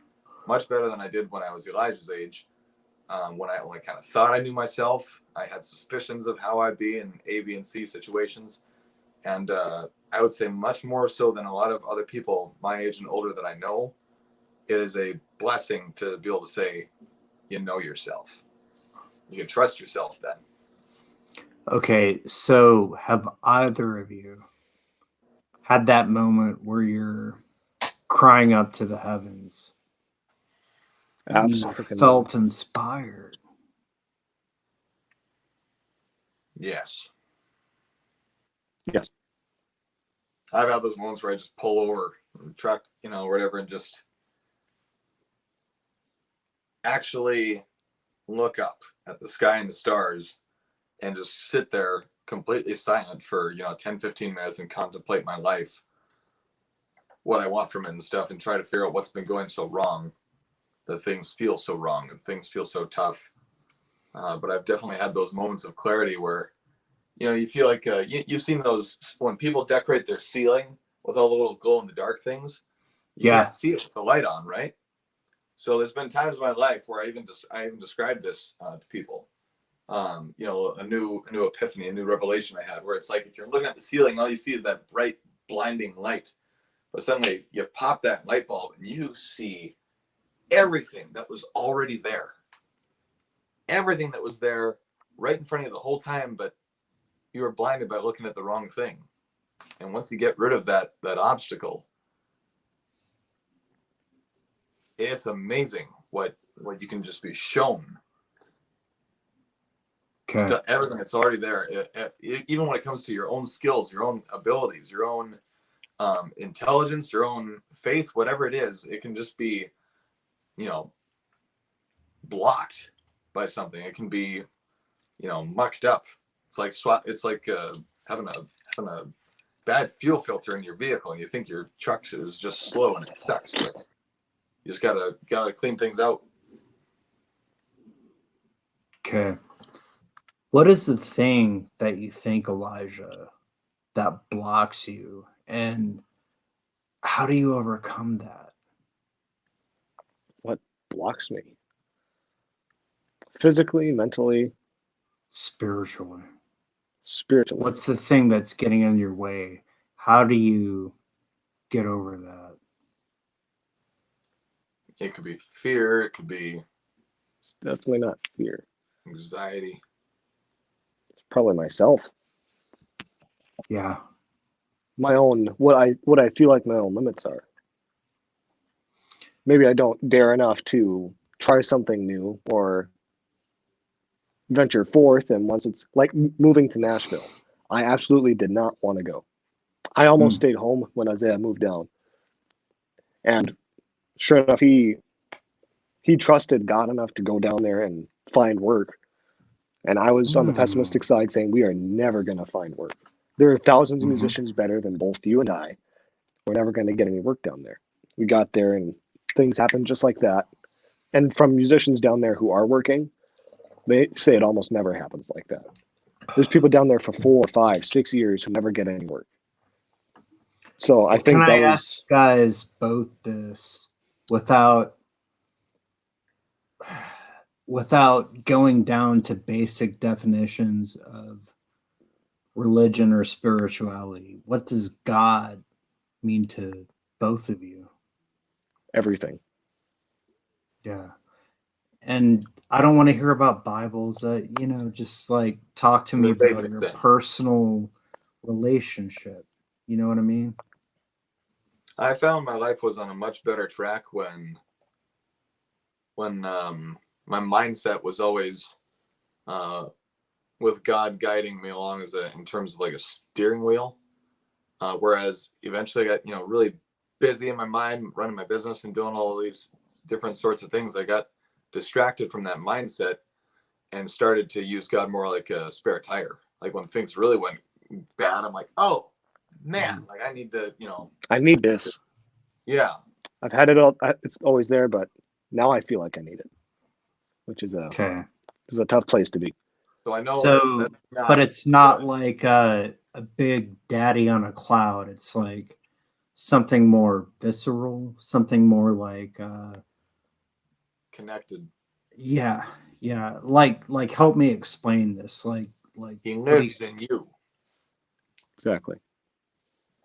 much better than I did when I was Elijah's age. When I kind of thought I knew myself, I had suspicions of how I'd be in A, B, and C situations. And I would say much more so than a lot of other people my age and older that I know, it is a blessing to be able to say, you know yourself. You can trust yourself then. Okay, so have either of you had that moment where you're crying up to the heavens and you felt inspired? Yes. Yes. I've had those moments where I just pull over the truck, whatever, and just actually look up at the sky and the stars and just sit there completely silent for 10-15 minutes and contemplate my life, what I want from it and stuff, and try to figure out what's been going so wrong, that things feel so wrong and things feel so tough. But I've definitely had those moments of clarity where you feel like you've seen those when people decorate their ceiling with all the little glow in the dark things. You can't see it with the light on, right? So there's been times in my life where I even described this to people. A new epiphany, a new revelation I had, where it's like if you're looking at the ceiling, all you see is that bright, blinding light. But suddenly you pop that light bulb and you see everything that was already there. Everything that was there right in front of you the whole time, but you were blinded by looking at the wrong thing. And once you get rid of that obstacle, it's amazing what you can just be shown. Okay. Everything that's already there, even when it comes to your own skills, your own abilities, your own intelligence, your own faith, whatever it is, it can just be, blocked by something. It can be, mucked up. It's like having a bad fuel filter in your vehicle, and you think your truck is just slow, and it sucks. But you just gotta clean things out. Okay. What is the thing that you think, Elijah, that blocks you, and how do you overcome that? What blocks me? Physically, mentally, Spiritually. spiritually. What's the thing that's getting in your way? How do you get over that? It could be fear. It could be It's definitely not fear. anxiety. It's probably myself. Yeah. My own what I feel like my own limits are. Maybe I don't dare enough to try something new or venture forth. And once it's like moving to Nashville, I absolutely did not want to go. I almost stayed home when Isaiah moved down. And sure enough, he trusted God enough to go down there and find work. And I was on the pessimistic side saying, we are never going to find work. There are thousands of musicians better than both you and I. We're never going to get any work down there. We got there and things happened just like that. And from musicians down there who are working, they say it almost never happens like that. There's people down there for 4, 5, 6 years who never get any work. So I think can I ask guys both this without going down to basic definitions of religion or spirituality? What does God mean to both of you? everything. Yeah. And I don't want to hear about Bibles. Just like talk to me about your personal relationship. You know what I mean? I found my life was on a much better track when my mindset was always with God guiding me along in terms of like a steering wheel. Whereas eventually I got, really busy in my mind running my business and doing all of these different sorts of things, I got distracted from that mindset and started to use God more like a spare tire. Like when things really went bad, I'm like, oh man, like I need to, I need this. yeah. I've had it all. It's always there, but now I feel like I need it, which is Okay. a tough place to be. So I know So, that's not, but it's not like a big daddy on a cloud. It's like something more visceral, something more like connected. yeah, like help me explain this. Like He what do you- lives in you. Exactly.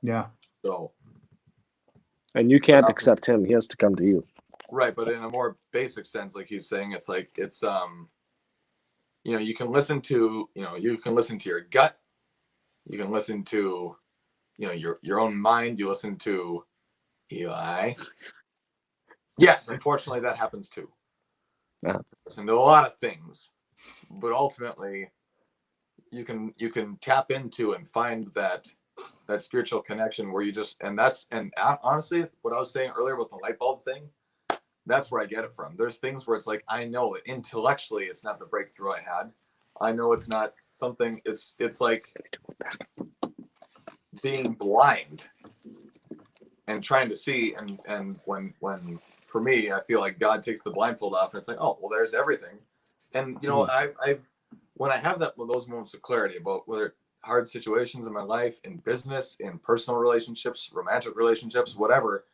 yeah. So And you can't accept him. He has to come to you. right, but in a more basic sense, like he's saying, it's like it's you can listen to your gut, you can listen to your own mind, you listen to Eli. Yes, unfortunately that happens too. Yeah. Listen to a lot of things, but ultimately you can tap into and find that spiritual connection where you just and honestly what I was saying earlier about the light bulb thing, that's where I get it from. There's things where it's like I know that intellectually it's not the breakthrough I had. I know it's not something. It's like being blind and trying to see. And when for me, I feel like God takes the blindfold off, and it's like, oh well, there's everything. And I've when I have those moments of clarity about whether hard situations in my life, in business, in personal relationships, romantic relationships, whatever.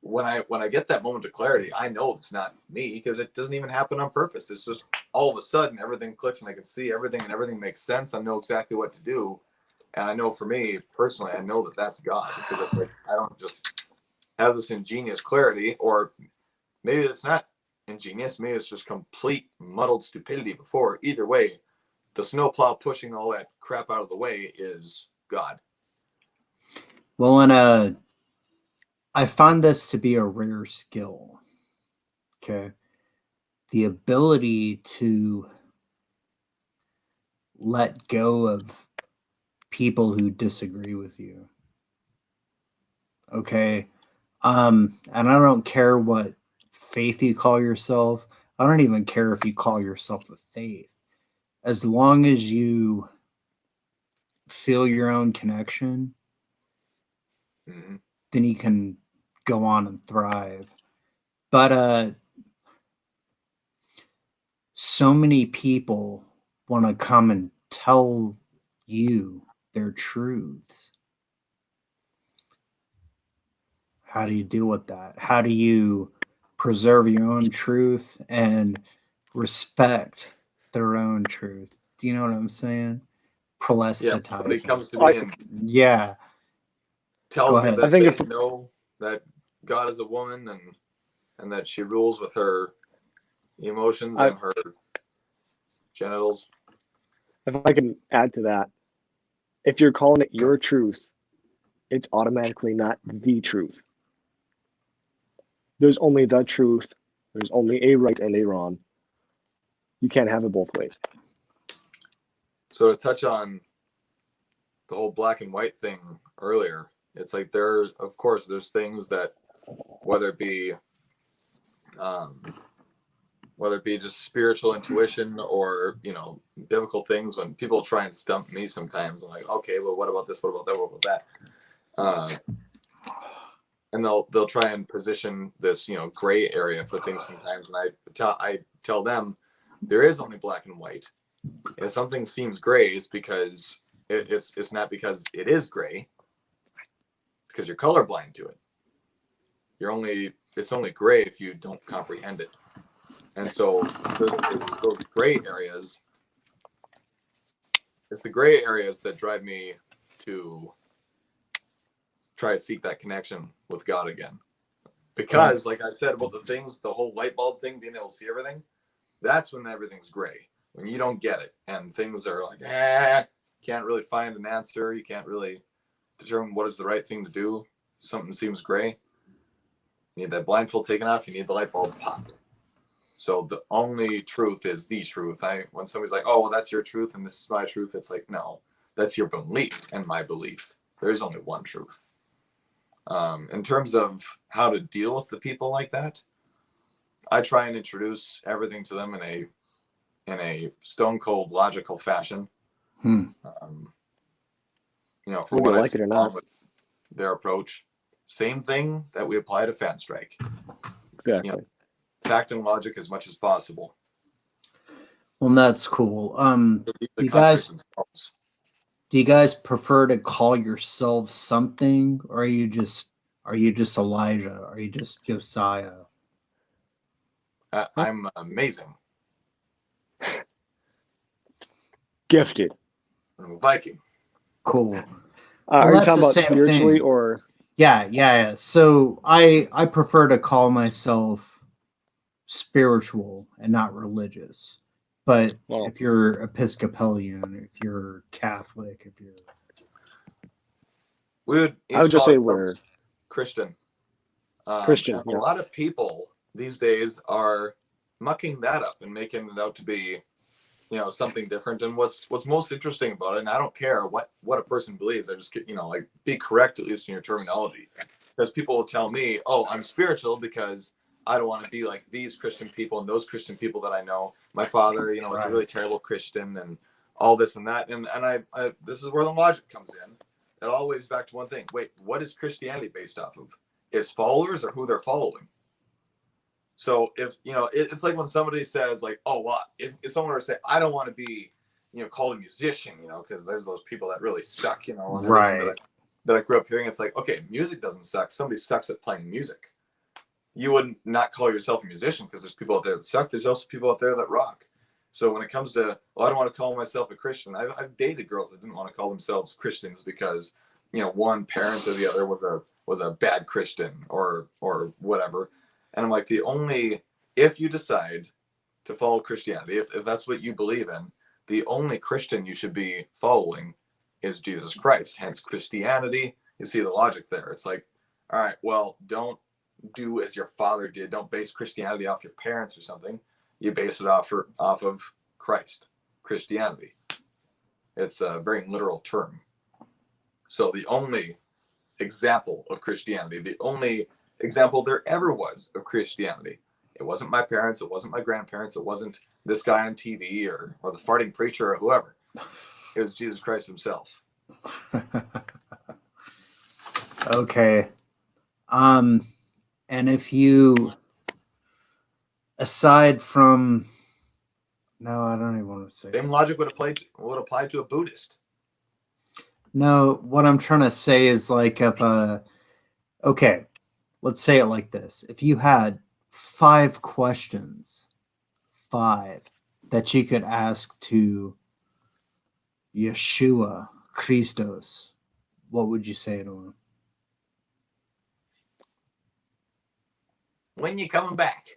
When I get that moment of clarity, I know it's not me because it doesn't even happen on purpose. It's just all of a sudden everything clicks and I can see everything and everything makes sense. I know exactly what to do. And I know for me personally, I know that that's God because it's like, I don't just have this ingenious clarity, or maybe it's not ingenious. Maybe it's just complete muddled stupidity before. Either way, the snowplow pushing all that crap out of the way is God. Well, and I find this to be a rare skill. Okay. The ability to let go of people who disagree with you. Okay. And I don't care what faith you call yourself. I don't even care if you call yourself a faith. As long as you feel your own connection, Mm-hmm. then you can go on and thrive. But so many people want to come and tell you their truths. How do you deal with that? How do you preserve your own truth and respect their own truth? Do you know what I'm saying? Yeah, somebody Proselytize. comes to me and Yeah. tells Go me ahead. that I think they know that God is a woman and that she rules with her emotions and her genitals. If I can add to that, if you're calling it your truth, it's automatically not the truth. There's only the truth. There's only a right and a wrong. You can't have it both ways. So to touch on the whole black and white thing earlier, it's like of course there's things that whether it be just spiritual intuition or biblical things, when people try and stump me sometimes, I'm like, okay, well, what about this, what about that, what about that, and they'll try and position this gray area for things sometimes, and I tell them there is only black and white. If something seems gray, it's because it's not because it is gray, it's because you're colorblind to it. It's only gray if you don't comprehend it. And so it's those gray areas. It's the gray areas that drive me to try to seek that connection with God again. Because, like I said about the whole light bulb thing, being able to see everything, that's when everything's gray. When you don't get it and things are like, can't really find an answer. You can't really determine what is the right thing to do. Something seems gray. You need that blindfold taken off. You need the light bulb popped. So the only truth is the truth. When somebody's like, oh, well, that's your truth and this is my truth, it's like, no, that's your belief and my belief. There is only one truth. In terms of how to deal with the people like that, I try and introduce everything to them in a stone cold logical fashion. Hmm. You know, for Whether what you I like see it or wrong not. with their approach, same thing that we apply to Fanstrike. Exactly. You know, fact and logic as much as possible. Well, that's cool. They You contradict guys, themselves. do you guys prefer to call yourselves something, or are you just Elijah? Are you just Josiah? I'm amazing. Gifted. I'm a Viking. Cool. Well, Are you that's talking the about same spiritually thing. or? Yeah. So I prefer to call myself spiritual and not religious. But Well, if you're Episcopalian, if you're Catholic, if you're We would I would each just call say we're ourselves Christian. Christian. And a Yeah. lot of people these days are mucking that up and making it out to be, you know, something different. And what's most interesting about it, and I don't care what a person believes, I just get, you know, like, be correct at least in your terminology, because people will tell me, oh, I'm spiritual because I don't want to be like these Christian people and those Christian people that I know. My father, you know, is a really terrible Christian and all this and that. And I this is where the logic comes in. It all waves back to one thing. Wait, what is Christianity based off of? Is followers or who they're following? So if, you know, it's like when somebody says like, oh, well, if someone were to say, I don't want to be, you know, called a musician, you know, because there's those people that really suck, you know, and everything that I grew up hearing. It's like, okay, music doesn't suck. Somebody sucks at playing music. You wouldn't not call yourself a musician because there's people out there that suck. There's also people out there that rock. So when it comes to, well, I don't want to call myself a Christian. I've dated girls that didn't want to call themselves Christians because, you know, one parent or the other was a bad Christian or whatever. And I'm like, if you decide to follow Christianity, if that's what you believe in, the only Christian you should be following is Jesus Christ. Hence Christianity. You see the logic there. It's like, all right, well, don't do as your father did. Don't base Christianity off your parents or something. You base it off of Christ, Christianity. It's a very literal term. So the only example of Christianity, the only example there ever was of Christianity, it wasn't my parents, it wasn't my grandparents, it wasn't this guy on TV or the farting preacher or whoever. It was Jesus Christ himself. Okay. And if you, aside from, no, I don't even want to say. Same logic would apply to a Buddhist. No, what I'm trying to say is like if okay, let's say it like this. If you had 5 questions, 5 that you could ask to Yeshua Christos, what would you say to him? When you coming back?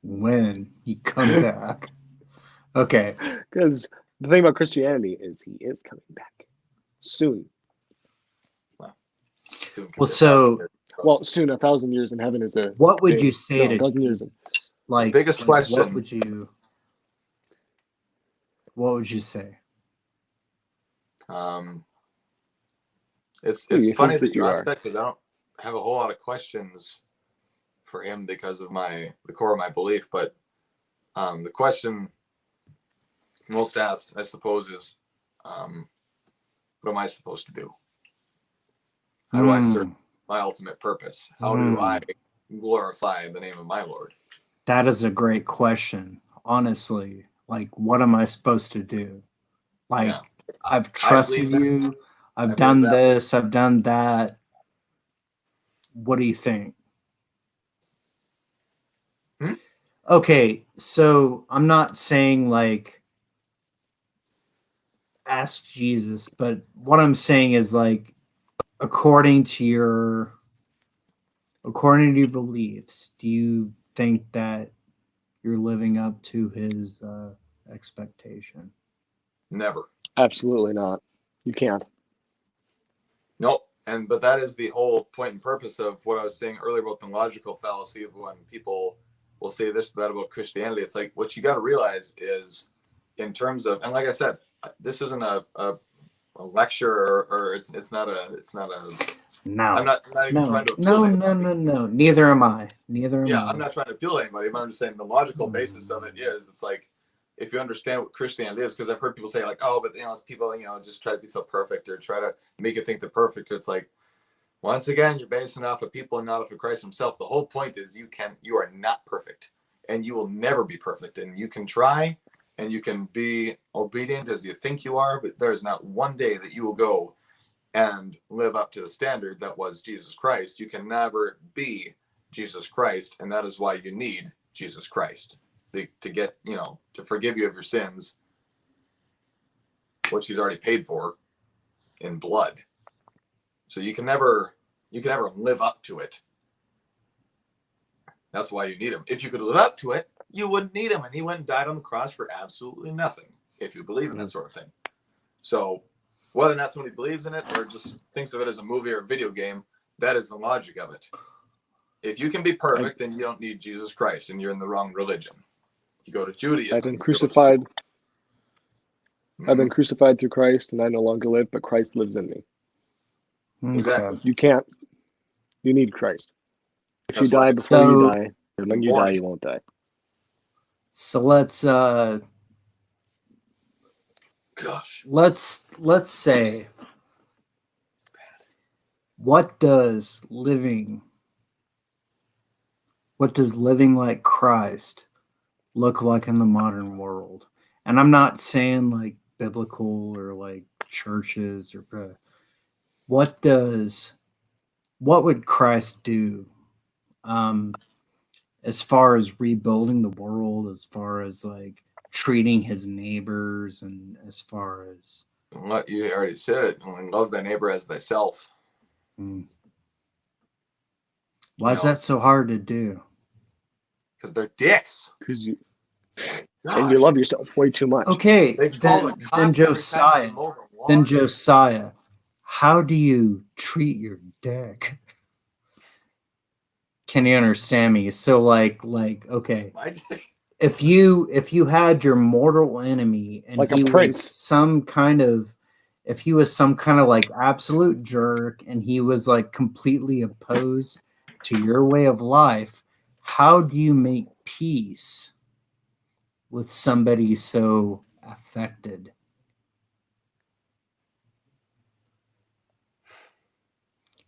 When you come back. Okay. Because the thing about Christianity is he is coming back soon. Well, so Well, soon 1,000 years in heaven is a. what would you say to 1,000 years? like the biggest question? What would you say? It's you funny think that that you you asked are? that because I don't have a whole lot of questions for him because of the core of my belief. But the question most asked, I suppose, is what am I supposed to do? How do I serve my ultimate purpose? How do I glorify the name of my Lord? That is a great question. Honestly, like, what am I supposed to do? Like, Yeah. I've trusted you. I've done this. I've done that. What do you think? Okay, so I'm not saying like ask Jesus, but what I'm saying is like according to your beliefs, do you think that you're living up to his expectation? Never. Absolutely not. You can't. Nope. But that is the whole point and purpose of what I was saying earlier about the logical fallacy of when people will say this or that about Christianity. It's like what you got to realize is in terms of, and like I said, this isn't a lecture or it's not a No. I'm not even trying to appeal no, to no, anybody. no. Neither am I. Neither am Yeah, I. I'm not trying to appeal to anybody, but I'm just saying the logical basis of it is, it's like, if you understand what Christianity is, because I've heard people say like, oh, but it's people, just try to be so perfect or try to make you think they're perfect. It's like, once again, you're basing it off of people and not off of Christ himself. The whole point is you are not perfect, and you will never be perfect, and you can try and you can be obedient as you think you are, but there's not one day that you will go and live up to the standard that was Jesus Christ. You can never be Jesus Christ, and that is why you need Jesus Christ to get, to forgive you of your sins, which he's already paid for in blood. So you can never live up to it. That's why you need him. If you could live up to it, you wouldn't need him, and he went and died on the cross for absolutely nothing, if you believe in that sort of thing. So whether or not somebody believes in it or just thinks of it as a movie or a video game, that is the logic of it. If you can be perfect, then you don't need Jesus Christ, and you're in the wrong religion. You go to Judaism. I've been crucified. I've been crucified through Christ, and I no longer live, but Christ lives in me. Exactly. You need Christ. If That's you die right. before you die, and when you die, you won't die. So let's say, what does living like Christ look like in the modern world? And I'm not saying like biblical or like churches or what would Christ do as far as rebuilding the world, as far as like treating his neighbors, and as far as what you already said it, love thy neighbor as thyself. Why is that so hard to do? Because they're dicks. Because you love yourself way too much. Okay, then Josiah, how do you treat your dick? Can you understand me? So like okay, if you had your mortal enemy and like he was some kind of like absolute jerk and he was like completely opposed to your way of life, how do you make peace with somebody so affected?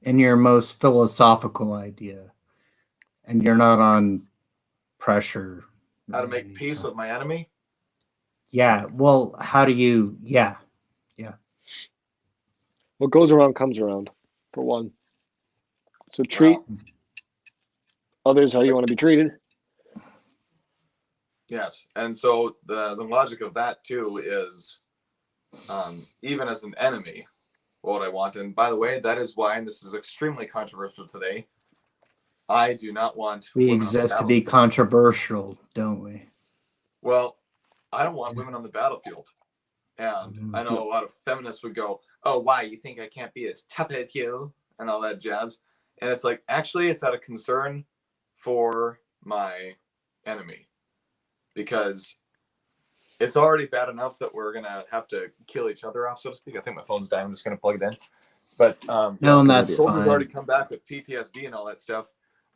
In your most philosophical idea, and you're not on pressure. How to make peace with my enemy? Yeah. Well, how do you? Yeah. What goes around comes around, for one. So treat others how you want to be treated. Yes, and so the logic of that too is, even as an enemy, what I want. And by the way, that is why, and this is extremely controversial today, I do not want. We exist to be controversial, don't we? Well, I don't want women on the battlefield. And I know a lot of feminists would go, oh, why? You think I can't be as tough as you? And all that jazz. And it's like, actually, it's out of concern for my enemy. Because it's already bad enough that we're going to have to kill each other off, so to speak. I think my phone's dying. I'm just going to plug it in. But no, and that's fine. Soldiers already come back with PTSD and all that stuff.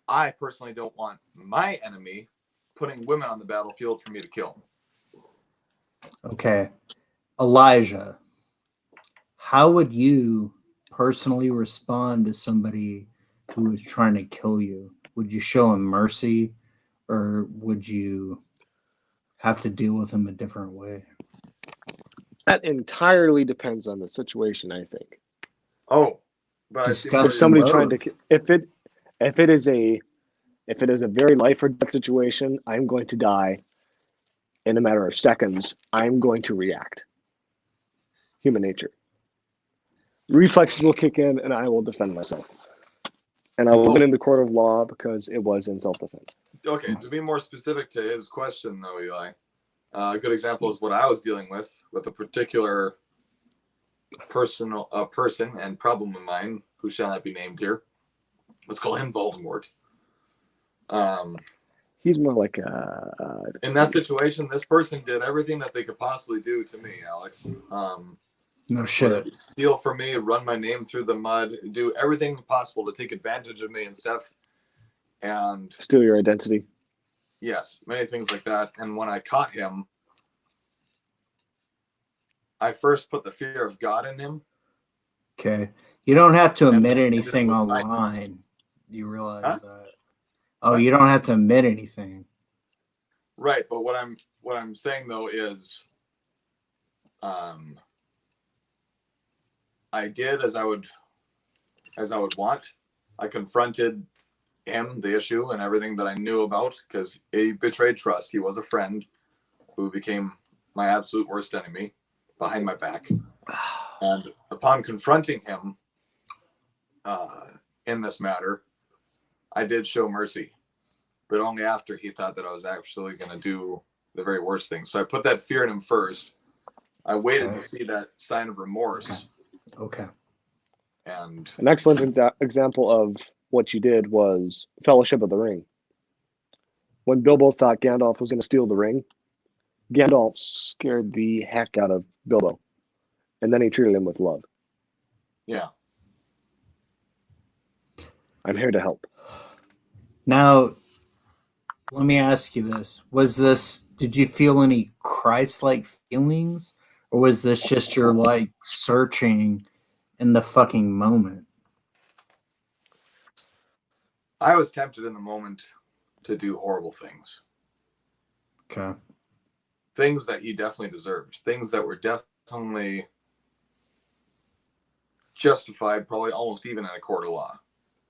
I personally don't want my enemy putting women on the battlefield for me to kill. Okay. Elijah, how would you personally respond to somebody who was trying to kill you? Would you show him mercy, or would you have to deal with him a different way? That entirely depends on the situation, I think. Oh, but if somebody trying to, if it is a very life or death situation, I'm going to die in a matter of seconds. I'm going to react. Human nature. Reflexes will kick in, and I will defend myself. And I will win in the court of law because it was in self-defense. Okay, to be more specific to his question, though, Eli, a good example is what I was dealing with a particular person and problem of mine, who shall not be named here. Let's call him Voldemort. He's more like in that situation, this person did everything that they could possibly do to me, Alex. No shit. Steal from me, run my name through the mud, do everything possible to take advantage of me and stuff. And steal your identity. Yes, many things like that. And when I caught him, I first put the fear of God in him. Okay. You don't have to admit anything online. Do you realize that? Oh, you don't have to admit anything. Right, but what I'm saying though is I did as I would want. I confronted him, the issue, and everything that I knew about, because he betrayed trust. He was a friend who became my absolute worst enemy behind my back. And upon confronting him in this matter, I did show mercy, but only after he thought that I was actually going to do the very worst thing. So I put that fear in him first. I waited to see that sign of remorse. Okay. And an excellent example of what you did was Fellowship of the Ring. When Bilbo thought Gandalf was going to steal the ring, Gandalf scared the heck out of Bilbo. And then he treated him with love. Yeah. I'm here to help. Now, let me ask you this. Did you feel any Christ-like feelings? Or was this just your, like, searching in the fucking moment? I was tempted in the moment to do horrible things. Okay. Things that he definitely deserved. Things that were definitely justified, probably almost even in a court of law,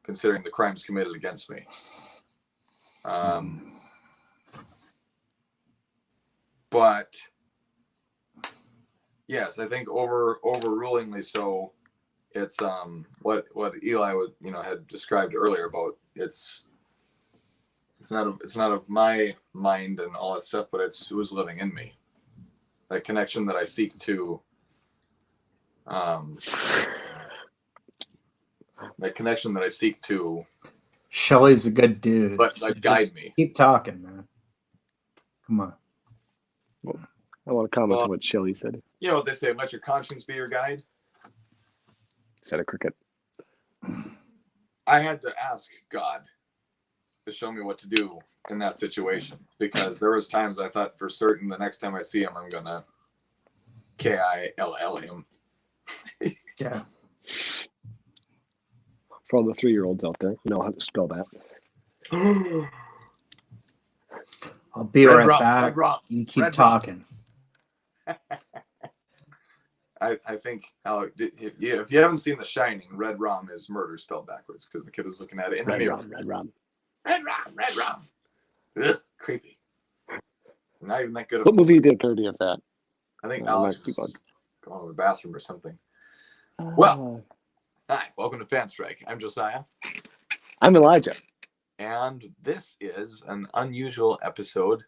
considering the crimes committed against me. But yes, I think overrulingly so. It's what Eli had described earlier about it's not of my mind and all that stuff, but it's who's living in me. That connection that I seek to. That connection that I seek to. Shelley's a good dude. But so guide me. Keep talking, man. Come on. Well, I want to comment on what Shelley said. You know what they say, let your conscience be your guide. Said a cricket. I had to ask God to show me what to do in that situation, because there was times I thought for certain the next time I see him, I'm going to KILL him. Yeah. For all the 3-year-olds out there, you know how to spell that. I'll be right back. You keep talking. I think, Alec, if you haven't seen The Shining, Red Rum is murder spelled backwards because the kid was looking at it in the mirror. Red Rum. Ugh, creepy. Not even that good. What movie did a parody of that? I think Alex was going to the bathroom or something. Well, hi, welcome to Fanstrike. I'm Josiah. I'm Elijah. And this is an unusual episode.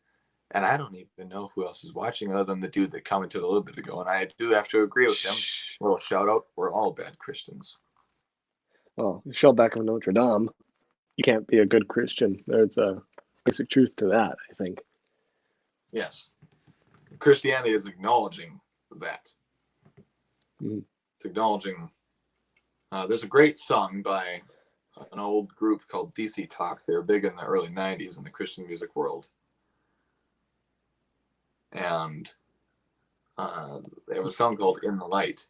And I don't even know who else is watching other than the dude that commented a little bit ago. And I do have to agree with him. A little shout out. We're all bad Christians. Well, Shellback of Notre Dame. You can't be a good Christian. There's a basic truth to that, I think. Yes. Christianity is acknowledging that. Mm-hmm. It's acknowledging. There's a great song by an old group called DC Talk. They were big in the early 90s in the Christian music world. And they have a song called In the Light.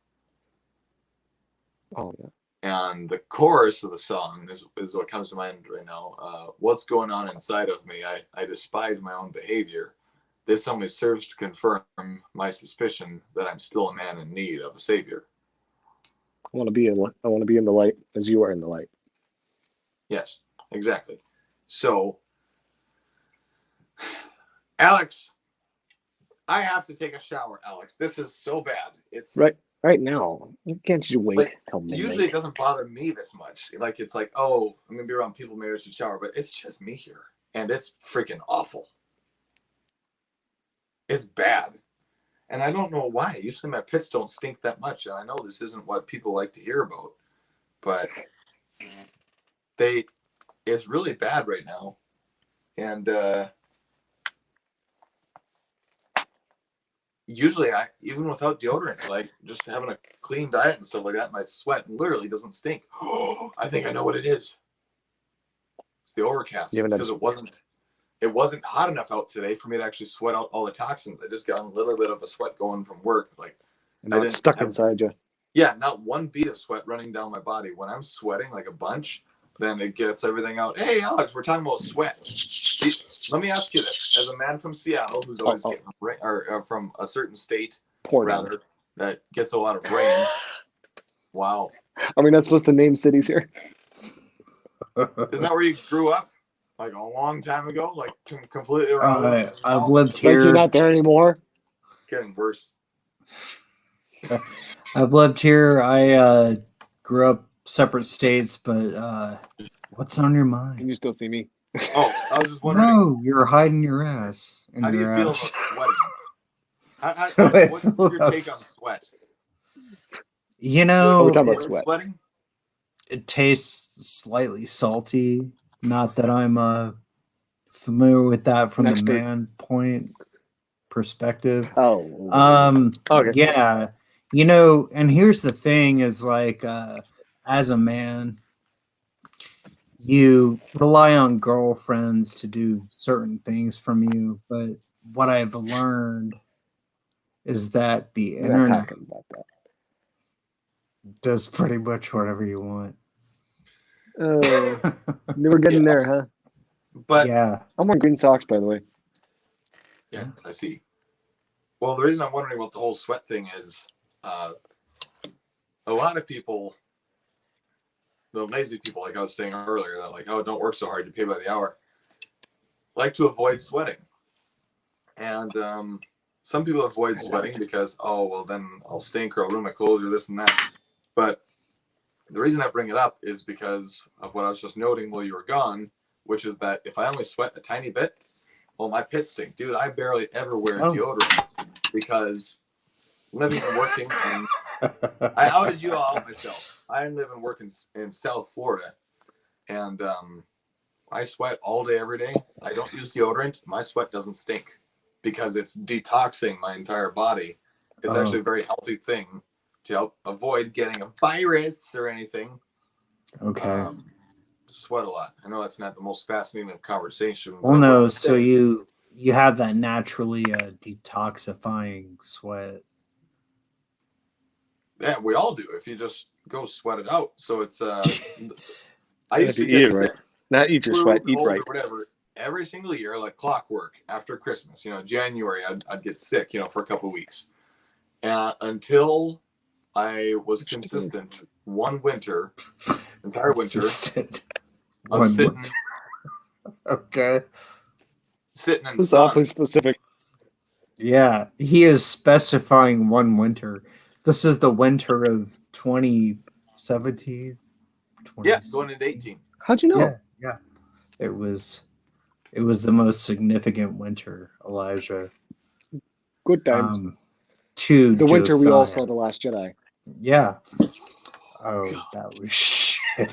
Oh, yeah. And the chorus of the song is what comes to mind right now. What's going on inside of me? I despise my own behavior. This only serves to confirm my suspicion that I'm still a man in need of a savior. I want to be in the light as you are in the light. Yes, exactly. So, Alex, I have to take a shower, Alex. This is so bad. It's right now. Can't you wait till midnight? Usually it doesn't bother me this much. Like, it's like, oh, I'm gonna be around people, maybe I should shower, but it's just me here, and it's freaking awful. It's bad, and I don't know why. Usually my pits don't stink that much, and I know this isn't what people like to hear about, but it's really bad right now, And usually, even without deodorant, like just having a clean diet and stuff like that, my sweat literally doesn't stink. I think I know what it is. It's the overcast. It's because it wasn't hot enough out today for me to actually sweat out all the toxins. I just got a little bit of a sweat going from work. Like, and now it's stuck inside you. Yeah, not one bead of sweat running down my body. When I'm sweating like a bunch, then it gets everything out. Hey, Alex, we're talking about sweat. Let me ask you this: as a man from Seattle who's always getting rain, or from a certain state, that gets a lot of rain. Wow. Are we not supposed to name cities here? Isn't that where you grew up? Like a long time ago? Like completely around? I've lived here. Like you're not there anymore? Getting worse. I've lived here. I grew up separate states, but what's on your mind? Can you still see me? Oh, I was just wondering. No, you're hiding your ass. How do you feel about sweating? What's your take on sweat? You know, we're talking about sweat. Sweating? It tastes slightly salty. Not that I'm familiar with that from the man point perspective. Oh, okay. Yeah, you know, and here's the thing: is like, as a man, you rely on girlfriends to do certain things from you, but what I've learned is that the internet does pretty much whatever you want. Never getting there, huh? But yeah, I'm wearing green socks, by the way. Yeah, I see. Well, the reason I'm wondering about the whole sweat thing is a lot of people, the lazy people, like I was saying earlier, that like, oh, don't work so hard, you pay by the hour, like to avoid sweating. And some people avoid sweating because, oh, well, then I'll stink or I'll ruin my clothes or this and that. But the reason I bring it up is because of what I was just noting while you were gone, which is that if I only sweat a tiny bit, well, my pits stink. Dude, I barely ever wear deodorant because living and working, and I outed you all out myself. I live and work in South Florida, and I sweat all day, every day. I don't use deodorant. My sweat doesn't stink because it's detoxing my entire body. It's actually a very healthy thing to help avoid getting a virus or anything. Okay. Sweat a lot. I know that's not the most fascinating conversation. Well, no. So you have that naturally detoxifying sweat. Yeah, we all do. If you just go sweat it out. So it's I used to eat right. Not eat your sweat, eat right. Or whatever. Every single year, like clockwork, after Christmas, January, I'd get sick, for a couple of weeks. Until I was consistent one winter, entire winter, of sitting. Okay. Sitting in the It's sun. awfully specific. Yeah, he is specifying one winter. This is the winter of 2017. Yeah, going into 18. How'd you know? Yeah. It was the most significant winter, Elijah. Good times. To the winter Josiah. we all saw The Last Jedi. Yeah. Oh, God. That was shit.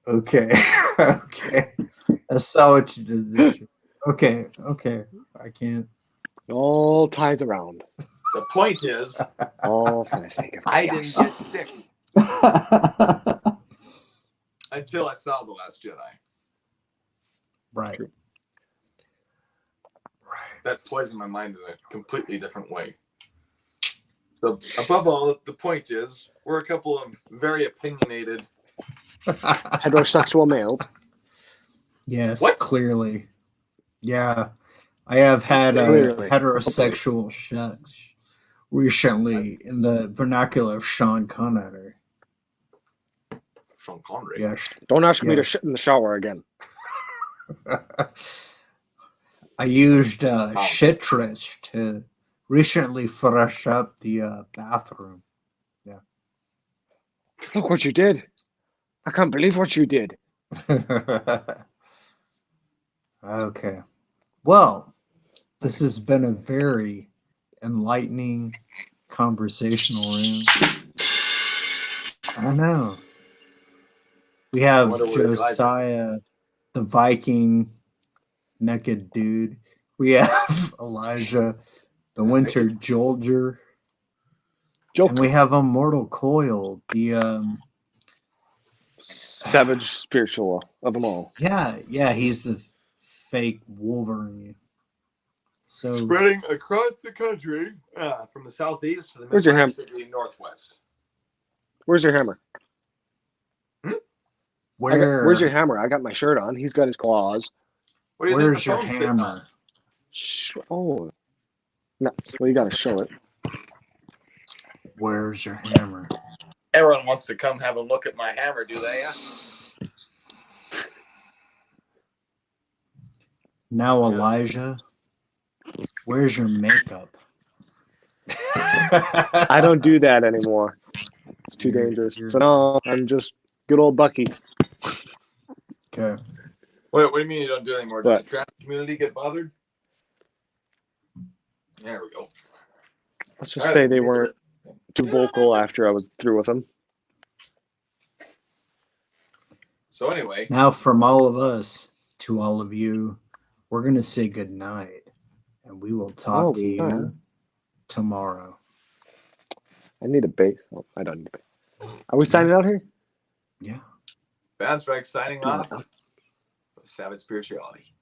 Okay. Okay. I saw what you did this year. Okay. I can't. It all ties around. The point is, all for the sake of I didn't get sick until I saw The Last Jedi. Right. True. That plays in my mind in a completely different way. So, above all, the point is, we're a couple of very opinionated heterosexual males. Yes, What? Clearly. Yeah. I have had heterosexual sex recently in the vernacular of Sean Connery. Sean Connery. Yes. Don't ask me to shit in the shower again. I used citrus to recently fresh up the bathroom. Yeah. Look what you did. I can't believe what you did. Okay. Well, this has been a very enlightening conversational room. I know. We have Josiah, the Viking, naked dude. We have Elijah, the Winter Jolger, and we have Immortal Coil, the savage spiritual of them all. yeah, he's the fake Wolverine. So spreading across the country from the southeast to the Where's your midwest to the northwest. Where's your hammer? where's your hammer? I got my shirt on. He's got his claws. What do you where's think your the phone's sitting on? hammer? Oh, nuts. Well, you got to show it. Where's your hammer? Everyone wants to come have a look at my hammer, do they? Now, Elijah, where's your makeup? I don't do that anymore. It's too dangerous. So no, I'm just good old Bucky. Okay. What do you mean you don't do it anymore? Does the trans community get bothered? There we go. Let's just say they weren't too vocal after I was through with them. So anyway. Now, from all of us to all of you, we're going to say good night, and we will talk to you tomorrow. I need a bake. Oh, I don't need a bake. Are we signing out here? Yeah. Fanstrike signing off. Savage spirituality.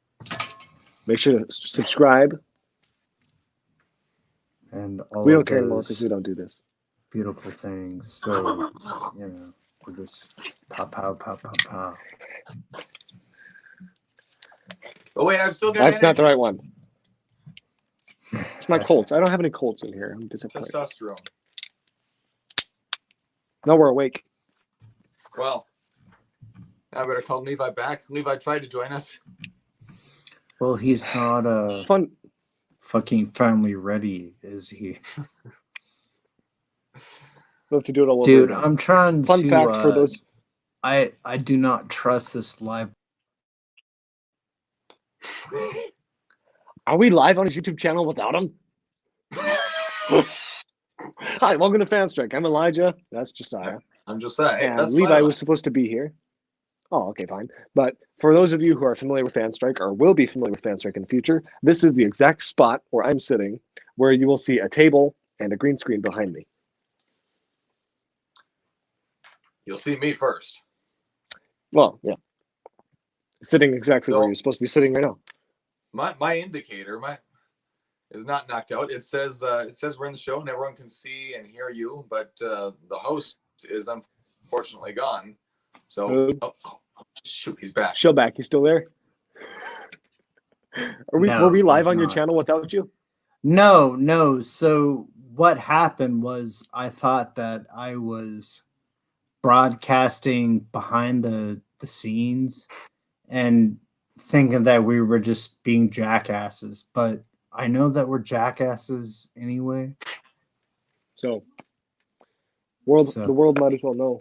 Make sure to subscribe. And all we of don't care anymore those because we don't do this. beautiful things. So, you know, we're just pop, pow, pop, pop, pow. Oh wait, I'm still got That's not the right one. It's my Colts. I don't have any Colts in here. I'm disappointed. Testosterone. No, we're awake. Well, I better call Levi back. Levi tried to join us. Well, he's not Fun. fucking family ready, is he? We'll have to do it all over Dude, again. I'm trying Fun to fact for those. I do not trust this live. Are we live on his YouTube channel without him? Hi, welcome to Fanstrike. I'm Elijah. That's Josiah. I'm Josiah. And That's Levi was supposed to be here. Oh, okay, fine. But for those of you who are familiar with Fanstrike or will be familiar with Fanstrike in the future, this is the exact spot where I'm sitting, where you will see a table and a green screen behind me. You'll see me first. Well, yeah. Sitting exactly where you're supposed to be sitting right now. My indicator is not knocked out. It says we're in the show and everyone can see and hear you, but the host is unfortunately gone. So shoot, he's back. Show back. He's still there. Were we live on your channel without you? No. So what happened was I thought that I was broadcasting behind the scenes and thinking that we were just being jackasses, but I know that we're jackasses anyway. So the world might as well know.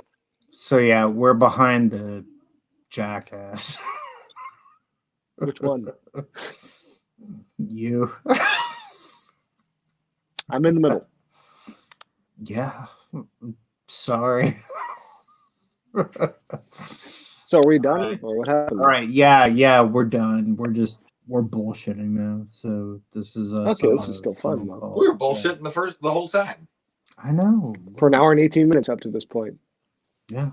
So yeah, we're behind the jackass. Which one? You. I'm in the middle. Yeah. Sorry. So are we done or what happened? All right. Yeah, we're done. We're bullshitting now. So this is okay. This is still fun. We were bullshitting the whole time. I know. For an hour and 18 minutes up to this point. Yeah.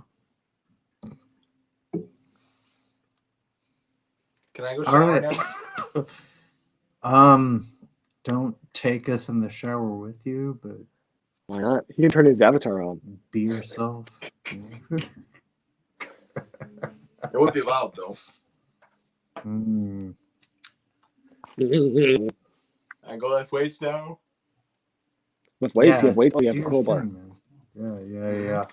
Can I go shower now? Don't take us in the shower with you, but why not? He can turn his avatar on. Be yourself. It would be loud though. I go lift weights now. With weights, you have weights. Oh, you have a crowbar. Yeah.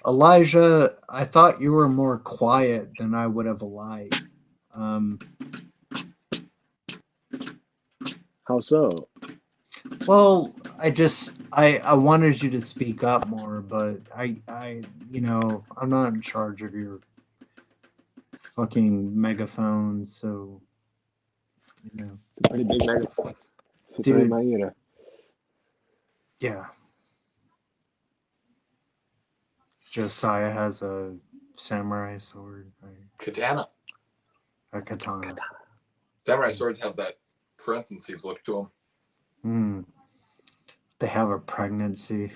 Elijah, I thought you were more quiet than I would have liked. How so? Well, I wanted you to speak up more, but I I'm not in charge of your fucking megaphone, so It's a pretty big megaphone. It's right in my ear. Yeah. Josiah has a samurai sword. Katana. A katana. Samurai swords have that parentheses look to them. They have a pregnancy.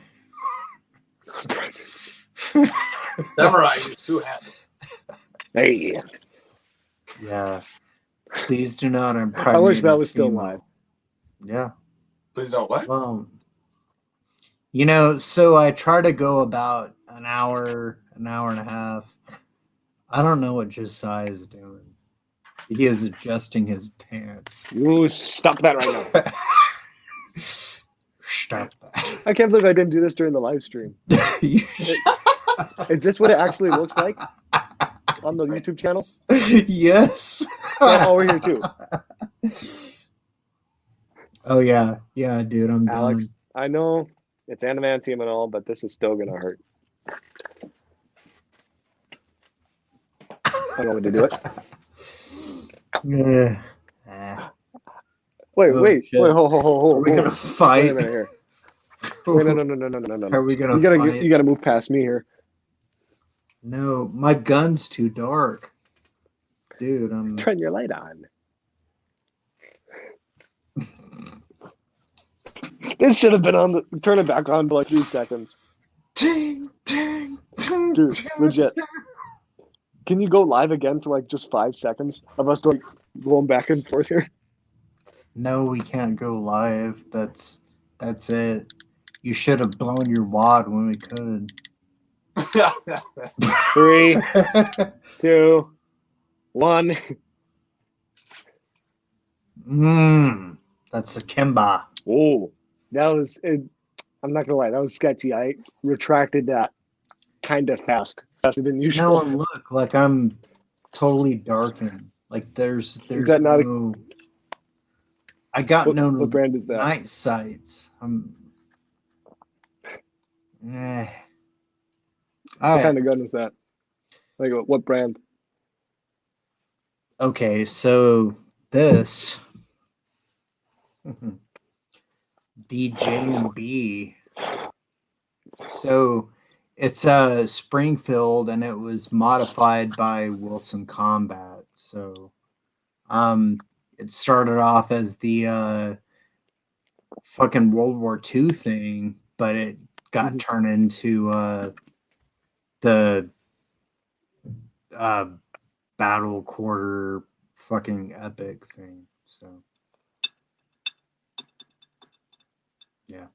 Samurai use 2 hands. Hey. Yeah. Please do not impregnate. I wish that a was still female. live. Yeah. Please don't what? So I try to go about an hour and a half. I don't know what Josiah is doing. He is adjusting his pants. You stop that right now. Stop that. I can't believe I didn't do this during the live stream. Is this what it actually looks like on the YouTube channel? Yes. Yeah, over here too. Oh yeah, dude. I'm Alex, done. I know it's adamantium and all, but this is still gonna hurt. I don't want me to do it. Yeah. Wait, shit. hold. Are we gonna fight? Wait a minute here. Wait, no. Are we gonna fight? You gotta move past me here. No, my gun's too dark. Dude, I'm... Turn your light on. This should have been on the... Turn it back on for like 3 seconds. Ting, ting, ting, Dude, ting. legit. Can you go live again for like just 5 seconds of us like going back and forth here? No, we can't go live. That's it. You should have blown your wad when we could. 3, 2, 1. That's a Kimba. Oh, that was. I'm not gonna lie, that was sketchy. I retracted that kind of faster than usual. No, and look, like I'm totally darkened. Like there's that not no. I got what, no. what brand is that? Night sights. What kind of gun is that? Like what brand? Okay, so this DJ&B. So it's a Springfield, and it was modified by Wilson Combat. So it started off as the fucking World War II thing, but it got turned into the battle quarter fucking epic thing. So yeah.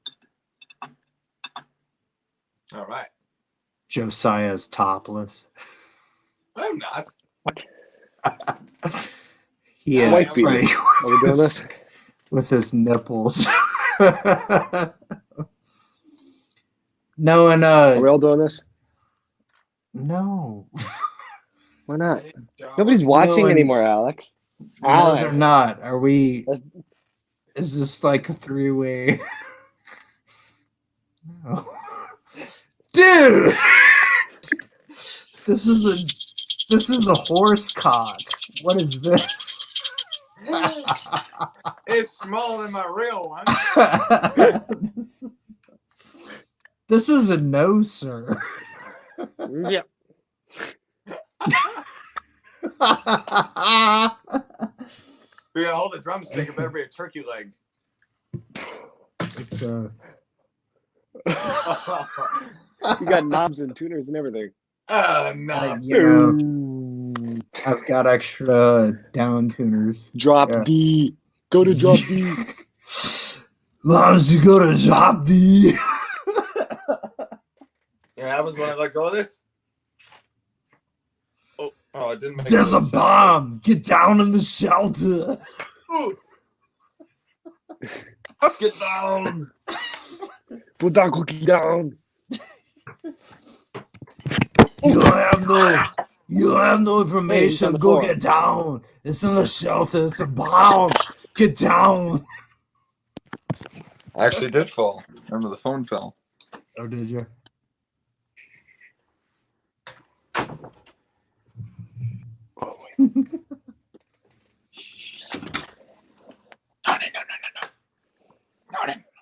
All right. Josiah's topless. I'm not. He is White beater. playing Are we doing this? with his nipples. No, and Are we all doing this? no. Why not? Nobody's watching and- anymore, Alex. No, they're not. Are we? That's- Is this like a 3-way? No, dude. This is a horse cock. What is this? It's smaller than my real one. This is a no, sir. Yeah. We're gonna hold a drumstick. It better be a turkey leg. It's You got knobs and tuners and everything. No. I've got extra down tuners. Drop Yeah. D. Go to drop D. Lars, you go to drop D. Yeah, happens when I let go of this. Oh, I didn't make There's a noise. bomb. Get down in the shelter. Ooh. Get down. Put that cookie down. You don't have no information. on the Go floor. get down. It's in the shelter. It's a bomb. Get down. I actually did fall. Remember, the phone fell. Oh, did you? No.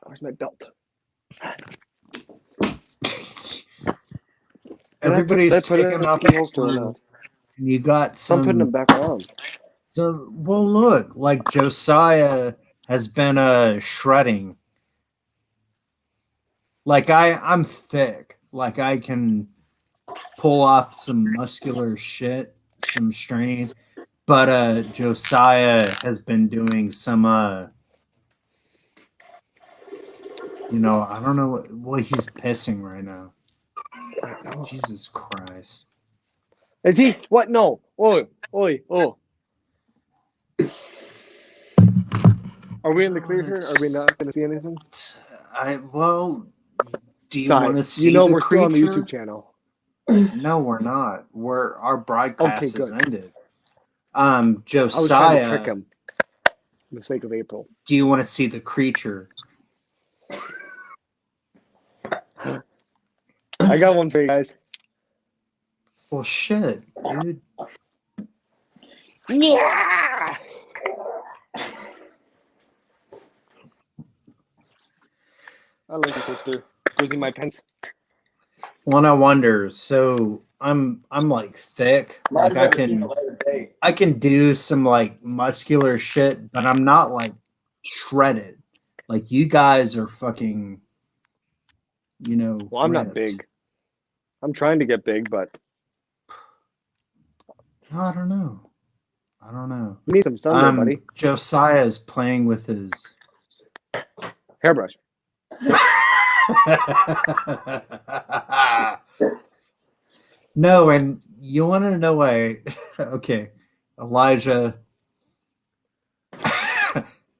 Where's my belt? Everybody's Did I put it in taking the off ski holster or not? You got I'm putting them some back on. So, well, look, like Josiah has been shredding. Like I'm thick. Like I can pull off some muscular shit, some strain. But Josiah has been doing some I don't know what he's pissing right now. Jesus Christ. Is he? What? No. Oi, oi, oh. Are we in the clear here? Are we not going to see anything? Do you want to see the we're creature? still on the YouTube channel. No, we're not. Our broadcast has ended. Josiah. I was trying to trick him. For the sake of April. Do you want to see the creature? I got one for you guys. Well, shit, dude. Yeah. I like your sister. Grizzly my pants. Well, I wonder. So I'm like thick. Like I can do some like muscular shit, but I'm not like shredded. Like you guys are fucking. Well, I'm not big. I'm trying to get big, but no, I don't know. You need some sun, buddy. Josiah is playing with his hairbrush. No, and you want to know why? Okay, Elijah,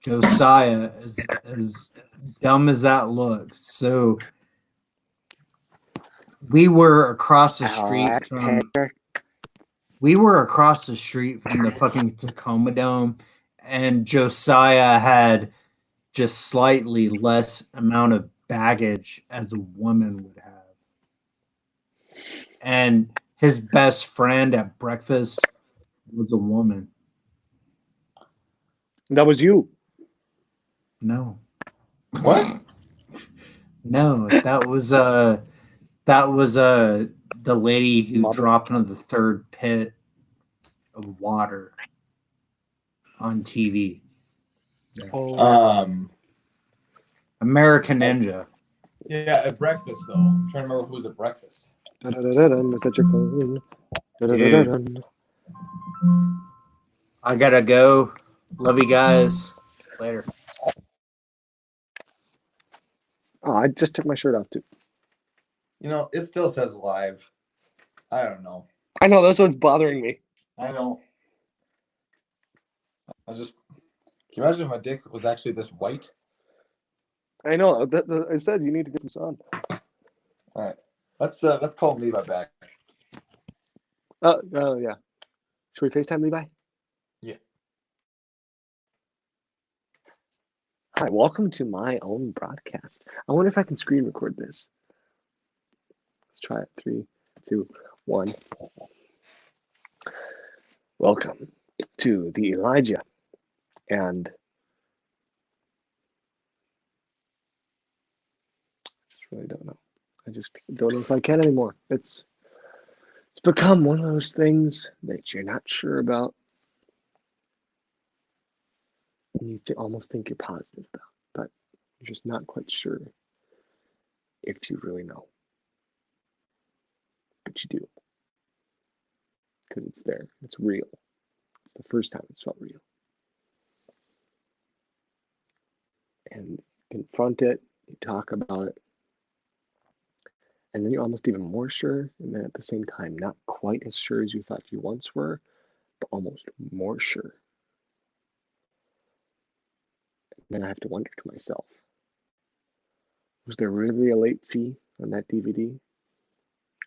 Josiah, as dumb as that looks. So we were across the street from. We were across the street from the fucking Tacoma Dome, and Josiah had just slightly less amount of baggage as a woman would have. And his best friend at breakfast was a woman. That was you. No. What? No, that was the lady who dropped into the third pit of water on TV. American Ninja. Yeah, at breakfast though. I'm trying to remember who was at breakfast. Is that your phone? Dude. I gotta go. Love you guys. Later. Oh, I just took my shirt off too. It still says live. I don't know. I know, that's what's bothering me. I know. Can you imagine if my dick was actually this white? I know. I said you need to get some sun. All right. Let's call Levi back. Oh, yeah. Should we FaceTime Levi? Yeah. Hi, welcome to my own broadcast. I wonder if I can screen record this. Let's try it. 3, 2, 1. Welcome to the Elijah and I just really don't know. I just don't know if I can anymore. It's become one of those things that you're not sure about. And you almost think you're positive about, but you're just not quite sure if you really know. But you do. Because it's there. It's real. It's the first time it's felt real. And you confront it, you talk about it, and then you're almost even more sure, and then at the same time, not quite as sure as you thought you once were, but almost more sure. And then I have to wonder to myself, was there really a late fee on that DVD?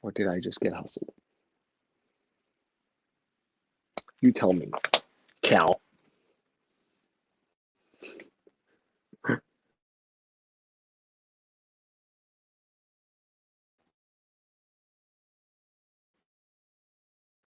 Or did I just get hustled? You tell me, Cal.